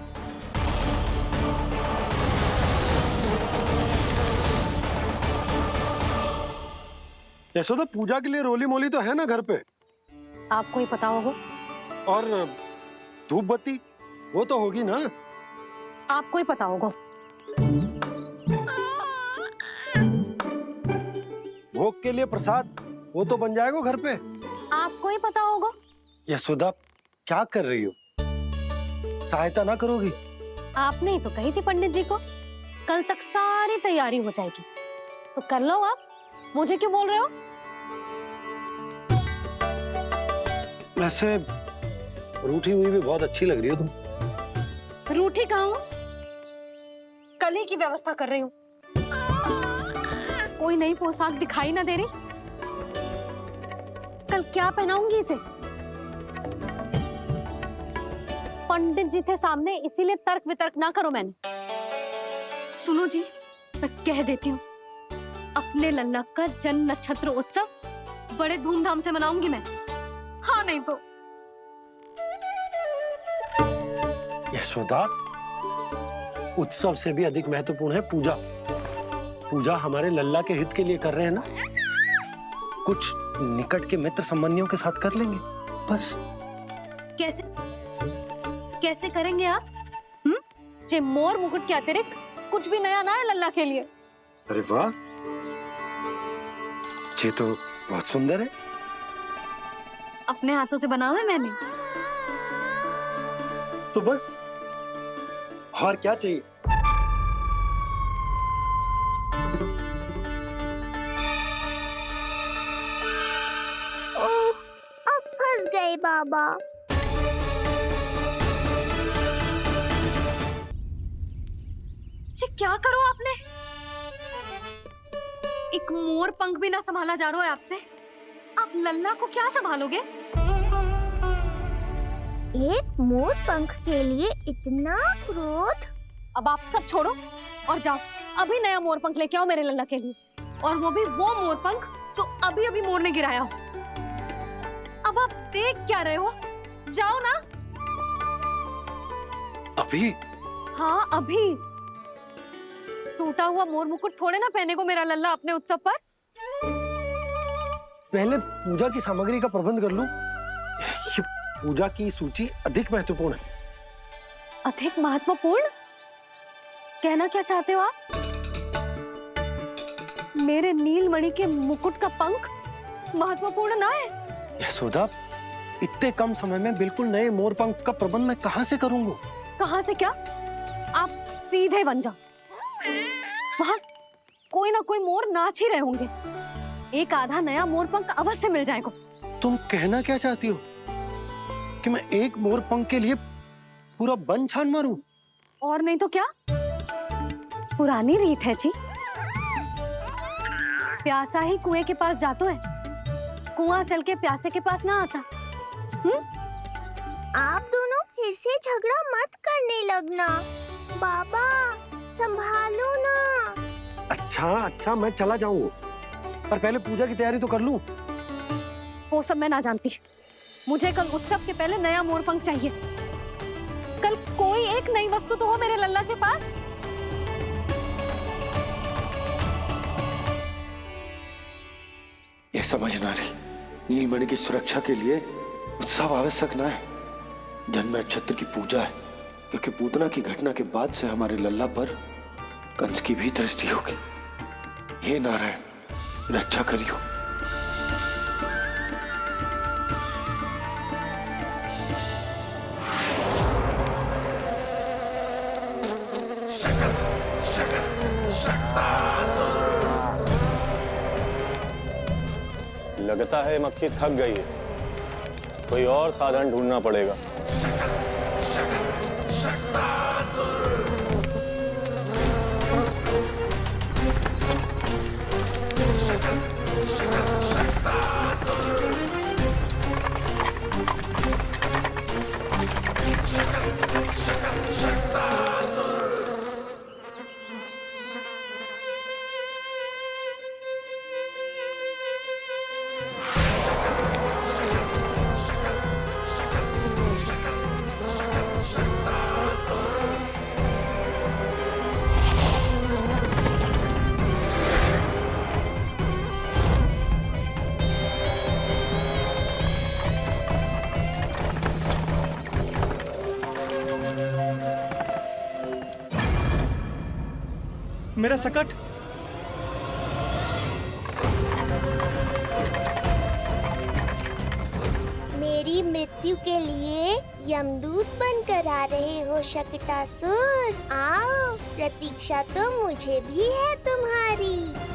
यशोदा, पूजा के लिए रोली मोली तो है ना घर पे? आपको ही पता होगा। और धूप बत्ती? वो तो होगी ना। आपको ही पता होगा। भोग के लिए प्रसाद वो तो बन जाएगा घर पे। आपको ही पता होगा। यशोदा क्या कर रही हो? सहायता ना करोगी? आपने ही तो कही थी पंडित जी को कल तक सारी तैयारी हो जाएगी, तो कर लो आप। मुझे क्यों बोल रहे हो? वैसे रूठी हुई भी बहुत अच्छी लग रही हो तुम। रूठी कहाँ हूँ? कल ही की व्यवस्था कर रही हूँ। कोई नई पोशाक दिखाई ना दे रही? कल क्या पहनाऊंगी इसे? पंडित जी थे सामने, इसीलिए तर्क वितर्क ना करो। मैंने सुनो जी, मैं कह देती हूँ, अपने लल्ला का जन्म नक्षत्र उत्सव बड़े धूमधाम से मनाऊंगी मैं। हाँ नहीं तो। यशोदा, उत्सव से भी अधिक महत्वपूर्ण है पूजा। पूजा हमारे लल्ला के हित के लिए कर रहे हैं ना। कुछ निकट के मित्र संबंधियों के साथ कर लेंगे बस। कैसे कैसे करेंगे आप? जे मोर मुकुट के अतिरिक्त कुछ भी नया ना है लल्ला के लिए। अरे वाह, ये तो बहुत सुंदर है। अपने हाथों से बनाया है मैंने। तो बस और क्या चाहिए? ओह, अब फंस गए बाबा। जी क्या करो आपने? एक मोर पंख भी ना संभाला जा रहा है आपसे। आप लल्ला को क्या संभालोगे? एक मोर पंख के लिए इतना क्रोध? अब आप सब छोड़ो और जाओ, अभी नया मोर पंख लेके आओ मेरे लल्ला के लिए, और वो भी वो मोर पंख जो अभी अभी मोर ने गिराया हो। अब आप देख क्या रहे हो? जाओ ना। अभी? हाँ अभी। टूटा हुआ मोर मुकुट थोड़े ना पहने को मेरा लल्ला अपने उत्सव पर। पहले पूजा की सामग्री का प्रबंध कर लूं। ये पूजा की सूची अधिक महत्वपूर्ण है। अधिक महत्वपूर्ण? कहना क्या चाहते हो आप? मेरे नीलमणि के मुकुट का पंख महत्वपूर्ण ना है? यशोदा, इतने कम समय में बिल्कुल नए मोर पंख का प्रबंध मैं कहां से करूंगा? कहां से क्या? आप सीधे बन जाओ। वहां कोई ना कोई मोर नाच ही रहे होंगे। एक आधा नया मोर पंख अवश्य मिल जाएगा। तुम कहना क्या चाहती हो कि मैं एक मोर पंख के लिए पूरा वन छान मारूं? और नहीं तो क्या, पुरानी रीत है जी। प्यासा ही कुएं के पास जातो है, कुआं चल के प्यासे के पास ना आता। आप दोनों फिर से झगड़ा मत करने लगना। बाबा संभालो ना। अच्छा मैं चला जाऊं, पर पहले पूजा की तैयारी तो कर लूं। वो सब मैं ना जानती। मुझे कल उत्सव के पहले नया मोर पंख चाहिए। कल कोई एक नई वस्तु तो हो मेरे लल्ला के पास। ये समझ ना रही, नीलमणि की सुरक्षा के लिए उत्सव आवश्यक ना है। जन्म नक्षत्र की पूजा है, क्योंकि पूतना की घटना के बाद से हमारे लल्ला पर कंस की भी दृष्टि होगी। हे नारायण, रक्षा करियो। लगता है मक्खी थक गई है, कोई और साधन ढूंढना पड़ेगा। मेरा सकट। मेरी मृत्यु के लिए यमदूत बनकर आ रहे हो शकटासुर? आओ, प्रतीक्षा तो मुझे भी है तुम्हारी।